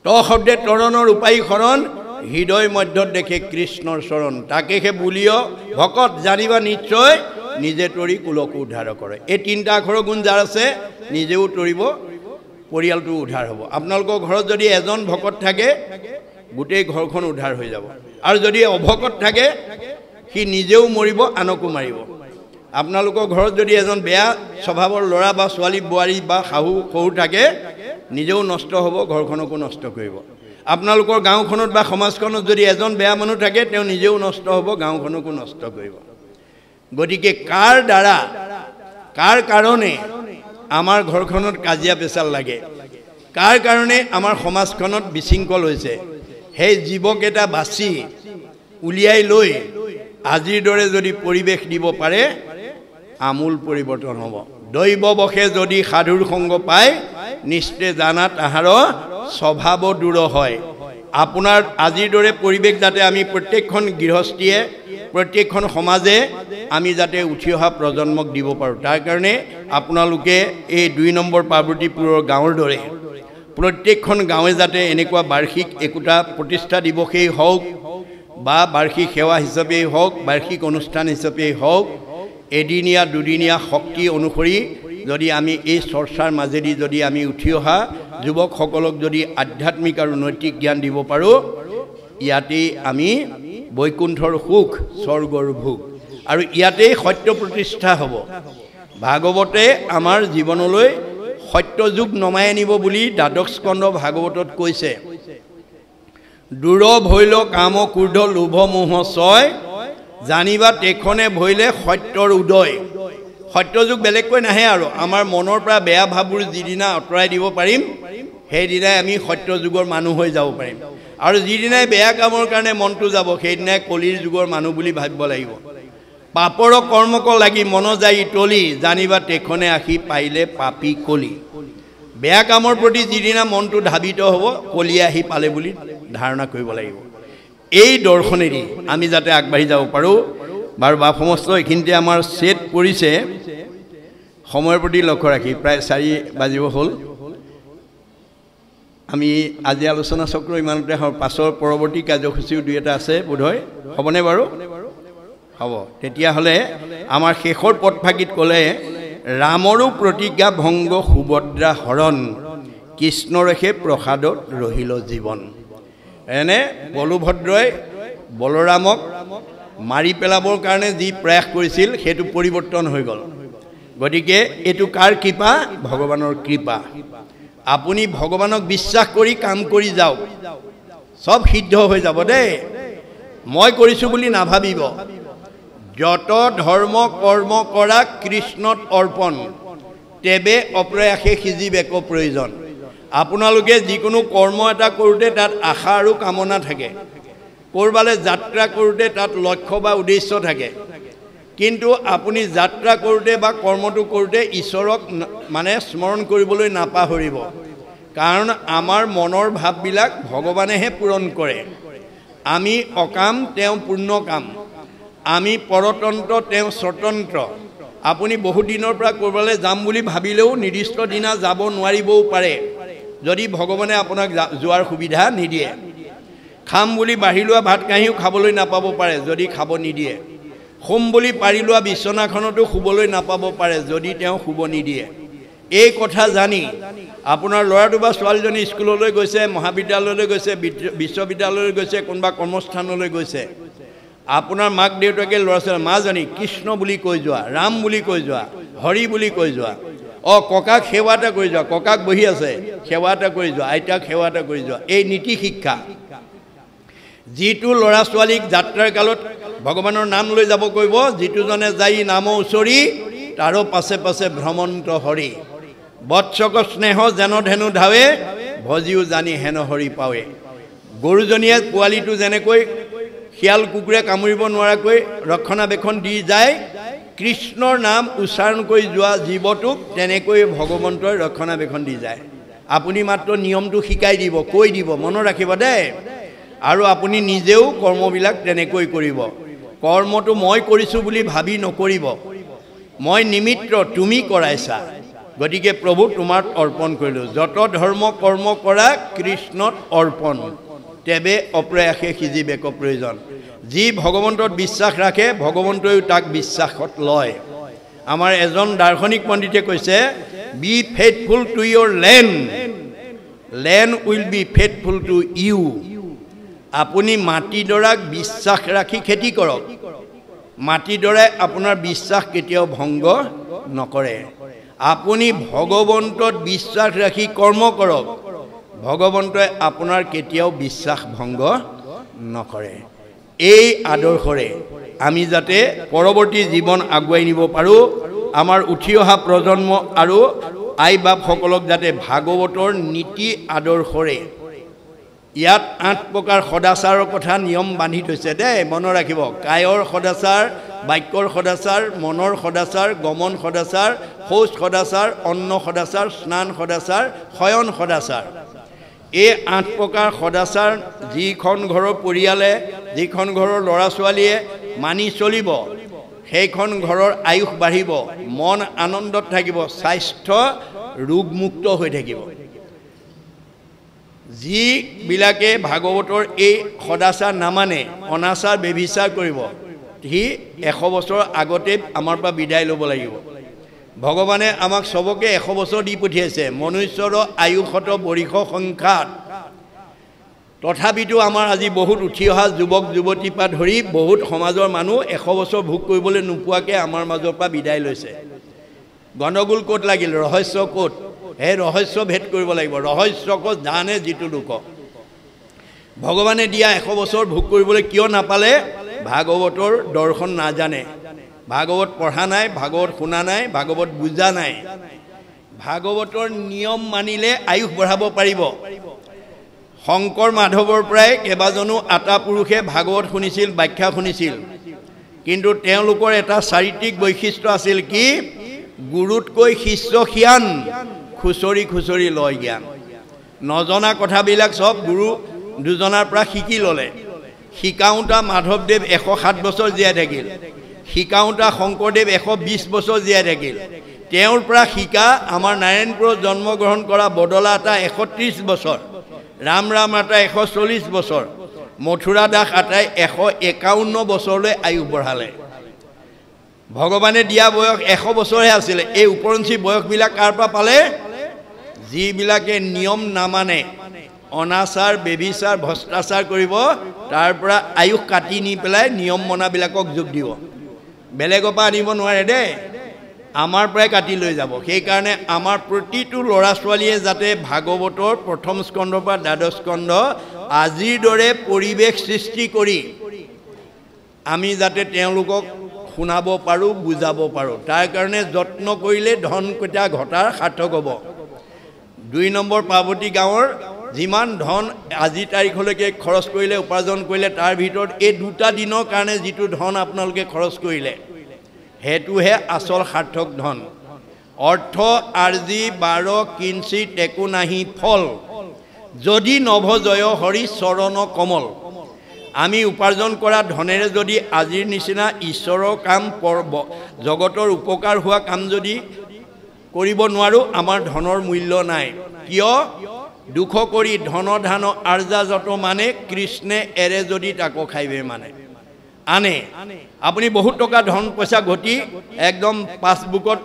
ত শব্দে তৰণৰ উপায়ী শৰণ হৃদয় মধ্যত দেখে কৃষ্ণৰ চৰণ তাকেহে বুলিও ভকত জানিবা নিশ্চয় নিজে তৰি কুলকো উদ্ধাৰ কৰে এই তিনিটা আখৰৰ গুণ যাৰ আছে নিজেও তৰিব পৰিয়ালটো উদ্ধাৰ হ'ব আপোনালোকৰ ঘৰত যদি এজন ভকত থাকে গোটেই ঘৰখন উদ্ধাৰ হৈ যাব আৰু যদি অভকত থাকে সি নিজেও মৰিব আনকো মাৰিব আপোনালোকৰ ঘৰত যদি এজন বেয়া স্বভাৱৰ ল'ৰা বা ছোৱালী বোৱাৰী বা শাহু শহুৰ থাকে নিজেও নষ্ট হ'ব ঘৰখনকো নষ্ট কৰিব আপোনালোকৰ গাঁওখনত বা সমাজখনত যদি এজন বেয়া মানুহ থাকে তেওঁ নিজেও নষ্ট হ'ব গাঁওখনকো নষ্ট কৰিব গতিকে কাৰ দ্বাৰা কাৰ কাৰণে আমাৰ ঘৰখনত কাজিয়া পেচাল লাগে কাৰ কাৰণে আমাৰ সমাজখনত বিশৃংখল হৈছে সেই জীৱকেইটা বাছি উলিয়াই লৈ আজিৰ দৰে যদি পৰিৱেশ দিব পাৰে আমূল পৰিৱৰ্তন হ'ব দৈৱবশে যদি সাধুৰ সংগ পায় নিশ্চয় জানা তাহাৰ স্বভাৱ দূৰ হয় আপোনাৰ আজিৰ দৰে পৰিৱেশ যাতে আমি প্ৰত্যেকখন গৃহস্থীয়ে প্ৰত্যেকখন সমাজে আমি যাতে উঠি অহা প্ৰজন্মক দিব পাৰোঁ তাৰ কাৰণে আপোনালোকে এই 2 নম্বৰ পাৰ্বতীপুৰৰ গাঁৱৰ দৰে প্ৰত্যেকখন গাঁৱে যাতে এনেকুৱা বাৰ্ষিক একোটা প্ৰতিষ্ঠা দিৱসেই হওক বা বাৰ্ষিক সেৱা হিচাপেই হওক বাৰ্ষিক অনুষ্ঠান হিচাপেই হওক এদিনীয়া দুদিনীয়া শক্তি অনুসৰি যদি আমি এই চৰ্চাৰ মাজেদি যদি আমি উঠি অহা যুৱকসকলক যদি আধ্যাত্মিক আৰু নৈতিক জ্ঞান দিব পাৰোঁ ইয়াতেই আমি বৈকুণ্ঠৰ সুখ স্বৰ্গৰ ভোগ আৰু ইয়াতেই সত্য প্ৰতিষ্ঠা হ'ব ভাগৱতে আমাৰ জীৱনলৈ সত্য যুগ নমাই আনিব বুলি দ্বাদশ স্কন্ধ ভাগৱতত কৈছে দূৰ ভৈল কাম ক্ৰোধ লোভ মোহ ছয় জানিবা তেখনে ভৈলে সত্যৰ উদয় সত্য যুগ বেলেগকৈ নাহে আৰু আমাৰ মনৰ পৰা বেয়া ভাৱবোৰ যিদিনা আঁতৰাই দিব পাৰিম সেইদিনাই আমি সত্য যুগৰ মানুহ হৈ যাব পাৰিম আৰু যিদিনাই বেয়া কামৰ কাৰণে মনটো যাব সেইদিনাই কলিৰ যুগৰ মানুহ বুলি ভাবিব লাগিব পাপৰ কৰ্মক লাগি মন যায় ইতলি জানিবা তেখনে আহি পাইলে পাপী কলি বেয়া কামৰ প্ৰতি যিদিনা মনটো ধাবিত হ'ব কলিয়া আহি পালে বুলি ধাৰণা কৰিব লাগিব এই দৰ্শনেদি আমি যাতে আগবাঢ়ি যাব পাৰোঁ বাৰু বাপ সমস্ত এইখিনিতে আমাৰ ছেট পৰিছে সময়ৰ প্ৰতি লক্ষ্য ৰাখি প্ৰায় 4 বাজিব হ'ল আমি আজি আলোচনা চক্ৰ ইমানতে পাছৰ পৰৱৰ্তী কাৰ্যসূচীও দুই এটা আছে বোধহয় হ'বনে বাৰু হ'ব তেতিয়াহ'লে আমাৰ শেষৰ পদফাঁকিত ক'লে ৰামৰো প্ৰতিজ্ঞা ভংগ সুভদ্ৰা হৰণ কৃষ্ণৰেখে প্ৰসাদত ৰহিল জীৱন এনে বলভদ্ৰই বলৰামক মাৰি পেলাবৰ কাৰণে যি প্ৰয়াস কৰিছিল সেইটো পৰিৱৰ্তন হৈ গ'ল গতিকে এইটো কাৰ কৃপা ভগৱানৰ কৃপা আপুনি ভগৱানক বিশ্বাস কৰি কাম কৰি যাওক সব সিদ্ধ হৈ যাব দেই মই কৰিছোঁ বুলি নাভাবিব যত ধৰ্ম কৰ্ম কৰা কৃষ্ণত অৰ্পণ তেবে অপ্ৰয়াসে সিজিব একো প্ৰয়োজন আপোনালোকে যিকোনো কৰ্ম এটা কৰোঁতে তাত আশা আৰু কামনা থাকে কৰবালৈ যাত্ৰা কৰোঁতে তাত লক্ষ্য বা উদ্দেশ্য থাকে কিন্তু আপুনি যাত্ৰা কৰোঁতে বা কৰ্মটো কৰোঁতে ঈশ্বৰক মানে স্মৰণ কৰিবলৈ নাপাহৰিব কাৰণ আমাৰ মনৰ ভাৱবিলাক ভগৱানেহে পূৰণ কৰে আমি অকাম তেওঁ পূৰ্ণ কাম আমি পৰতন্ত্ৰ তেওঁ স্বতন্ত্ৰ আপুনি বহুত দিনৰ পৰা কৰবালৈ যাম বুলি ভাবিলেও নিৰ্দিষ্ট দিনা যাব নোৱাৰিবও পাৰে যদি ভগৱানে আপোনাক যোৱাৰ সুবিধা নিদিয়ে খাম বুলি বাঢ়ি লোৱা ভাত কাঁহীও খাবলৈ নাপাব পাৰে যদি খাব নিদিয়ে শুম বুলি পাৰি লোৱা বিচনাখনতো শুবলৈ নাপাব পাৰে যদি তেওঁ শুব নিদিয়ে এই কথা জানি আপোনাৰ ল'ৰাটো বা ছোৱালীজনী স্কুললৈ গৈছে মহাবিদ্যালয়লৈ গৈছে বিশ্ববিদ্যালয়লৈ গৈছে কোনোবা কৰ্মস্থানলৈ গৈছে আপোনাৰ মাক দেউতাকে ল'ৰা ছোৱালী মাজনী কৃষ্ণ বুলি কৈ যোৱা ৰাম বুলি কৈ যোৱা হৰি বুলি কৈ যোৱা ককাক সেৱা এটা কৰি যোৱা ককাক বহি আছে সেৱা এটা কৰি যোৱা আইতাক সেৱা এটা কৰি যোৱা এই নীতি শিক্ষা যিটো ল'ৰা ছোৱালীক যাত্ৰাৰ কালত ভগৱানৰ নাম লৈ যাব কৰিব যিটোজনে যাই নাম উচৰি তাৰো পাছে পাছে ভ্ৰমন্ত হৰি বৎসক স্নেহ যেন ধেনু ধাৱে ভজিও জানি হেন হৰি পাৱে গৰুজনীয়ে পোৱালিটো যেনেকৈ শিয়াল কুকুৰে কামুৰিব নোৱাৰাকৈ ৰক্ষণাবেক্ষণ দি যায় কৃষ্ণৰ নাম উচ্চাৰণ কৰি যোৱা জীৱটোক তেনেকৈ ভগৱন্তই ৰক্ষণাবেক্ষণ দি যায় আপুনি মাত্ৰ নিয়মটো শিকাই দিব কৈ দিব মনত ৰাখিব দেই আৰু আপুনি নিজেও কৰ্মবিলাক তেনেকৈ কৰিব কৰ্মটো মই কৰিছোঁ বুলি ভাবি নকৰিব মই নিমিত্ত তুমি কৰাইছা গতিকে প্ৰভু তোমাক অৰ্পণ কৰিলোঁ যত ধৰ্ম কৰ্ম কৰা কৃষ্ণত অৰ্পণ তেবে অপ্ৰয়াসে সিজিব একো প্ৰয়োজন যি ভগৱন্তত বিশ্বাস ৰাখে ভগৱন্তইও তাক বিশ্বাসত লয় আমাৰ এজন দাৰ্শনিক পণ্ডিতে কৈছে be faithful to your land will be faithful to you আপুনি মাটিডৰাক বিশ্বাস ৰাখি খেতি কৰক মাটিডৰাই আপোনাৰ বিশ্বাস কেতিয়াও ভংগ নকৰে আপুনি ভগৱন্তত বিশ্বাস ৰাখি কৰ্ম কৰক ভগৱন্তই আপোনাৰ কেতিয়াও বিশ্বাস ভংগ নকৰে এই আদৰ্শৰে আমি যাতে পৰৱৰ্তী জীৱন আগুৱাই নিব পাৰোঁ আমাৰ উঠি অহা প্ৰজন্ম আৰু আই বাপসকলক যাতে ভাগৱতৰ নীতি আদৰ্শৰে ইয়াত 8 প্ৰকাৰ সদাচাৰৰ কথা নিয়ম বান্ধি থৈছে দেই মনত ৰাখিব কায়ৰ সদাচাৰ বাক্যৰ সদাচাৰ মনৰ সদাচাৰ গমন সদাচাৰ শৌচ সদাচাৰ অন্ন সদাচাৰ স্নান সদাচাৰ শয়ন সদাচাৰ এই 8 প্ৰকাৰ সদাচাৰ যিখন ঘৰৰ পৰিয়ালে যিখন ঘৰৰ ল'ৰা ছোৱালীয়ে মানি চলিব সেইখন ঘৰৰ আয়ুস বাঢ়িব মন আনন্দত থাকিব স্বাস্থ্য ৰোগমুক্ত হৈ থাকিব যিবিলাকে ভাগৱতৰ এই সদাচাৰ নামানে অনাচাৰ বেভিচাৰ কৰিব সি 100 বছৰ আগতে আমাৰ পৰা বিদায় ল'ব লাগিব ভগৱানে আমাক সবকে 100 বছৰ দি পঠিয়াইছে মনুষ্যৰ আয়ুষত বৰিষ সংখ্যাত তথাপিতো আমাৰ আজি বহুত উঠি অহা যুৱক যুৱতী পৰা ধৰি বহুত সমাজৰ মানুহ 100 বছৰ ভোগ কৰিবলৈ নোপোৱাকৈ আমাৰ মাজৰ পৰা বিদায় লৈছে গণ্ডগোল ক'ত লাগিল ৰহস্য ক'ত এই ৰহস্য ভেদ কৰিব লাগিব ৰহস্যক জানে যিটো লোক ভগৱানে দিয়া 100 বছৰ ভোগ কৰিবলৈ কিয় নাপালে ভাগৱতৰ দৰ্শন নাজানে ভাগৱত পঢ়া নাই ভাগৱত শুনা নাই ভাগৱত বুজা নাই ভাগৱতৰ নিয়ম মানিলে আয়ুস বঢ়াব পাৰিব শংকৰ মাধৱৰ পৰাই কেইবাজনো আটা পুৰুষে ভাগৱত শুনিছিল ব্যাখ্যা শুনিছিল কিন্তু তেওঁলোকৰ এটা চাৰিত্ৰিক বৈশিষ্ট্য আছিল কি গুৰুতকৈ শিষ্য হিয়ান খুচৰি খুচৰি লয় জ্ঞান নজনা কথাবিলাক সব গুৰু দুজনাৰ পৰা শিকি ল'লে শিকাওঁতা মাধৱদেৱ 107 বছৰ জীয়াই থাকিল শিকাওঁতা শংকৰদেৱ 120 বছৰ জীয়াই থাকিল তেওঁৰ পৰা শিকা আমাৰ নাৰায়ণপুৰত জন্মগ্ৰহণ কৰা বদলা আতা 130 বছৰ ৰাম আতা 140 বছৰ মথুৰা দাস আটাই 151 বছৰলৈ আয়ু বঢ়ালে ভগৱানে দিয়া বয়স 100 বছৰহে আছিল এই উপৰঞ্চি বয়সবিলাক কাৰ পৰা পালে যিবিলাকে নিয়ম নামানে অনাচাৰ বেবিচাৰ ভ্ৰষ্টাচাৰ কৰিব তাৰ পৰা আয়ুষ কাটি নি পেলাই নিয়ম মনাবিলাকক যোগ দিব বেলেগৰ পৰা আনিব নোৱাৰে দেই আমাৰ পৰাই কাটি লৈ যাব সেই কাৰণে আমাৰ প্ৰতিটো ল'ৰা ছোৱালীয়ে যাতে ভাগৱতৰ প্ৰথম স্কন্ধৰ পৰা দ্বাদশ স্কন্ধ আজিৰ দৰে পৰিৱেশ সৃষ্টি কৰি আমি যাতে তেওঁলোকক শুনাব পাৰোঁ বুজাব পাৰোঁ তাৰ কাৰণে যত্ন কৰিলে ধন কটা ঘটাৰ সাৰ্থক হ'ব 2 নম্বৰ পাৰ্বতী গাঁৱৰ যিমান ধন আজি তাৰিখলৈকে খৰচ কৰিলে উপাৰ্জন কৰিলে তাৰ ভিতৰত এই দুটা দিনৰ কাৰণে যিটো ধন আপোনালোকে খৰচ কৰিলে হেতুহে আসল সাৰ্থক ধন অৰ্থ আৰ্জি 12 কিঞ্চিত একো নাহি ফল যদি নভজয় হৰি চৰণ কমল আমি উপাৰ্জন কৰা ধনেৰে যদি আজিৰ নিচিনা ঈশ্বৰৰ কাম জগতৰ উপকাৰ হোৱা কাম যদি কৰিব নোৱাৰো আমাৰ ধনৰ মূল্য নাই কিয় দুখ কৰি ধন ধান আৰ্জা যত মানে কৃষ্ণে এৰে যদি তাকো খাইবে মানে আনে আপুনি বহুত টকা ধন পইচা ঘটি একদম পাছবুকত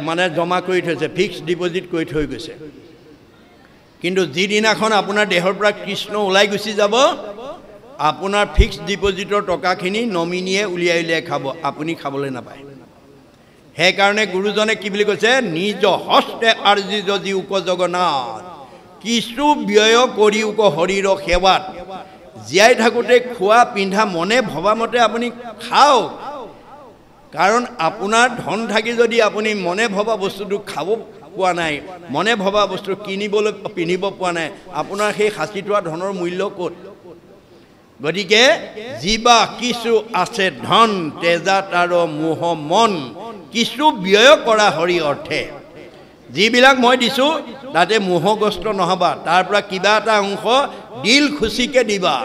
মানে জমা কৰি থৈছে ফিক্সড ডিপোজিট কৰি থৈ গৈছে কিন্তু যিদিনাখন আপোনাৰ দেহৰ পৰা কৃষ্ণ ওলাই গুচি যাব আপোনাৰ ফিক্সড ডিপোজিটৰ টকাখিনি নমিনিয়ে উলিয়াই খাব আপুনি খাবলৈ নাপায় সেই কাৰণে গুৰুজনে কি বুলি কৈছে নিজ হস্তে আৰ্জি যদি উপজগন্নাথ কিছু ব্যয় কৰি উক হৰিৰ সেৱাত জীয়াই থাকোঁতে খোৱা পিন্ধা মনে ভবা মতে আপুনি খাওক কাৰণ আপোনাৰ ধন থাকি যদি আপুনি মনে ভবা বস্তুটো খাব পোৱা নাই মনে ভবা বস্তু কিনিবলৈ পিন্ধিব পোৱা নাই আপোনাৰ সেই সাঁচি থোৱা ধনৰ মূল্য ক'ত গতিকে জীৱা কিছু আছে ধন তেজাত আৰু মোহ মন কিছু ব্যয় কৰা হৰি অৰ্থে যিবিলাক মই দিছোঁ তাতে মোহগ্ৰস্ত নহবা তাৰ পৰা কিবা এটা অংশ দিল খুচিকে দিবা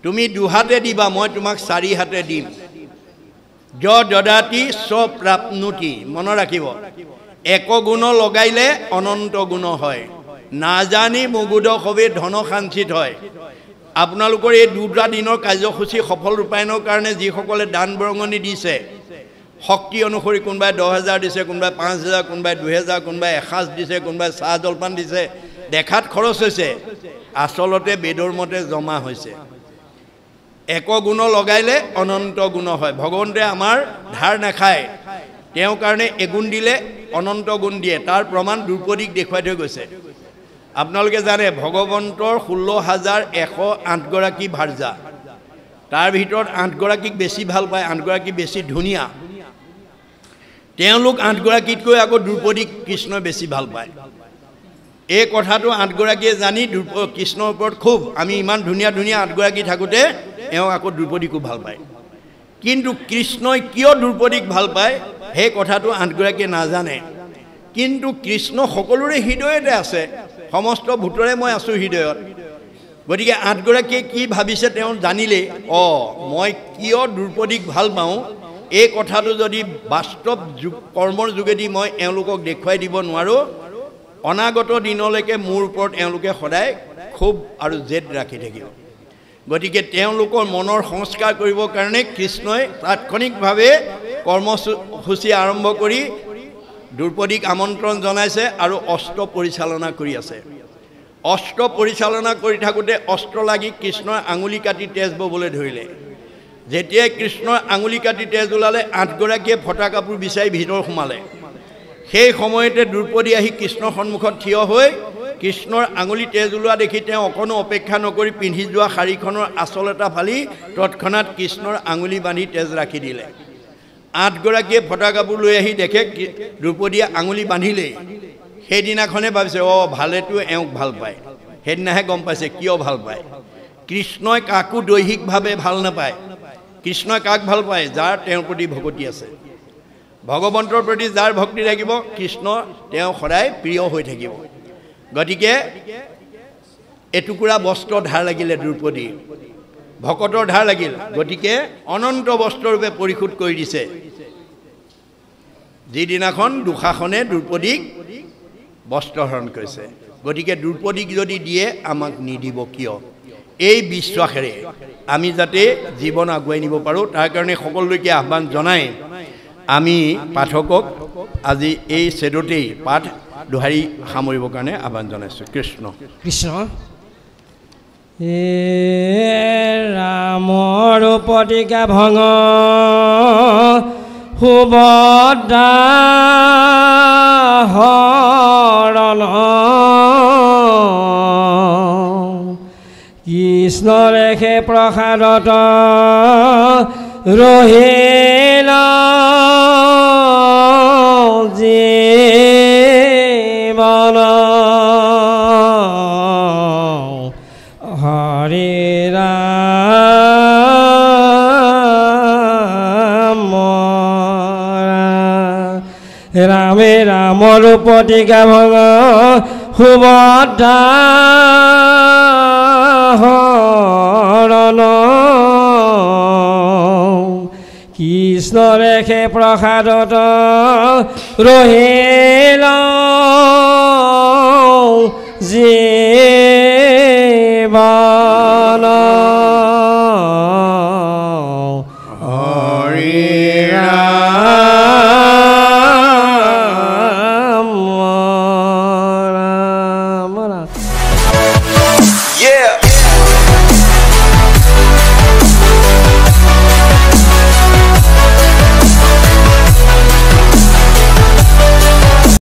তুমি দুহাতে দিবা মই তোমাক 4 হাতে দিম য দদাতি স প্ৰাপ্নুতি মনত ৰাখিব এক গুণ লগাইলে অনন্ত গুণ হয় নাজানি মুগুদ হবে ধন সাঞ্চিত হয় আপোনালোকৰ এই দুটা দিনৰ কাৰ্যসূচী সফল ৰূপায়ণৰ কাৰণে যিসকলে দান বৰঙণি দিছে শক্তি অনুসৰি কোনোবাই 10,000 দিছে কোনোবাই 5,000 কোনোবাই 2,000 কোনোবাই এসাঁজ দিছে কোনোবাই চাহ জলপান দিছে দেখাত খৰচ হৈছে আসলতে বেদৰ মতে জমা হৈছে এক গুণ লগাইলে অনন্ত গুণ হয় ভগৱন্তে আমাৰ ধাৰ নাখায় তেওঁ কাৰণে এগুণ দিলে অনন্ত গুণ দিয়ে তাৰ প্ৰমাণ দ্ৰুপদীক দেখুৱাই থৈ গৈছে আপোনালোকে জানে ভগৱন্তৰ 16,108 গৰাকী ভাৰ্যা তাৰ ভিতৰত 8 গৰাকীক বেছি ভাল পায় 8 গৰাকী বেছি ধুনীয়া তেওঁলোক 8 গৰাকীতকৈ আকৌ দ্ৰুপদীক কৃষ্ণ বেছি ভাল পায় এই কথাটো 8 গৰাকীয়ে জানি কৃষ্ণৰ ওপৰত খুব আমি ইমান ধুনীয়া ধুনীয়া 8 গৰাকী থাকোঁতে এওঁ আকৌ দ্ৰুপদীকো ভাল পায় কিন্তু কৃষ্ণই কিয় দ্ৰুপদীক ভাল পায় সেই কথাটো 8 গৰাকীয়ে নাজানে কিন্তু কৃষ্ণ সকলোৰে হৃদয়তে আছে সমস্ত ভূতৰে মই আছোঁ হৃদয়ত গতিকে 8 গৰাকীয়ে কি ভাবিছে তেওঁ জানিলে মই কিয় দ্ৰুপদীক ভাল পাওঁ এই কথাটো যদি বাস্তৱ কৰ্মৰ যোগেদি মই এওঁলোকক দেখুৱাই দিব নোৱাৰোঁ অনাগত দিনলৈকে মোৰ ওপৰত এওঁলোকে সদায় খুব আৰু জেদ ৰাখি থাকিব গতিকে তেওঁলোকৰ মনৰ সংস্কাৰ কৰিবৰ কাৰণে কৃষ্ণই তাৎক্ষণিকভাৱে কৰ্মসূচী আৰম্ভ কৰি দ্ৰুপদীক আমন্ত্ৰণ জনাইছে আৰু অস্ত্ৰ পৰিচালনা কৰি আছে অস্ত্ৰ পৰিচালনা কৰি থাকোঁতে অস্ত্ৰ লাগি কৃষ্ণৰ আঙুলি কাটি তেজ ববলৈ ধৰিলে যেতিয়াই কৃষ্ণৰ আঙুলি কাটি তেজ ওলালে 8 গৰাকীয়ে ফটা কাপোৰ বিচাৰি ভিতৰ সোমালে সেই সময়তে দ্ৰুপদী আহি কৃষ্ণৰ সন্মুখত থিয় হৈ কৃষ্ণৰ আঙুলি তেজ ওলোৱা দেখি তেওঁ অকণো অপেক্ষা নকৰি পিন্ধি যোৱা শাৰীখনৰ আঁচল এটা ফালি তৎক্ষণাত কৃষ্ণৰ আঙুলি বান্ধি তেজ ৰাখি দিলে 8 গৰাকীয়ে ফটা কাপোৰ লৈ আহি দেখে দ্ৰুপদীয়ে আঙুলি বান্ধিলেই সেইদিনাখনে ভাবিছে ভালেতো এওঁক ভাল পায় সেইদিনাহে গম পাইছে কিয় ভাল পায় কৃষ্ণই কাকো দৈহিকভাৱে ভাল নাপায় কৃষ্ণই কাক ভাল পায় যাৰ তেওঁৰ প্ৰতি ভক্তি আছে ভগৱন্তৰ প্ৰতি যাৰ ভক্তি থাকিব কৃষ্ণ তেওঁ সদায় প্ৰিয় হৈ থাকিব গতিকে এটুকুৰা বস্ত্ৰ ধাৰ লাগিলে দ্ৰৌপদী ভকতৰ ধাৰ লাগিল গতিকে অনন্ত বস্ত্ৰৰূপে পৰিশোধ কৰি দিছে যিদিনাখন দুঃশাসনে দ্ৰৌপদীক বস্ত্ৰহৰণ কৰিছে গতিকে দ্ৰৌপদীক যদি দিয়ে আমাক নিদিব কিয় এই বিশ্বাসেৰে আমি যাতে জীৱন আগুৱাই নিব পাৰোঁ তাৰ কাৰণে সকলোকে আহ্বান জনাই আমি পাঠকক আজি এই চেদতেই পাঠ দোহাৰি সামৰিবৰ কাৰণে আহ্বান জনাইছোঁ কৃষ্ণ কৃষ্ণ ৰামৰ প্ৰতিজ্ঞা ভঙ সুভদ্ৰা হৰণ কৃষ্ণ ৰেখে প্ৰসাদত ৰহিল জীৱন হৰি ৰামে ৰামৰ প্ৰতিজ্ঞা ভঙ সুভদ্ৰা হৰণ কৃষ্ণ ৰেখে প্ৰসাদত ৰহিল জীৱন হৰি Yeah.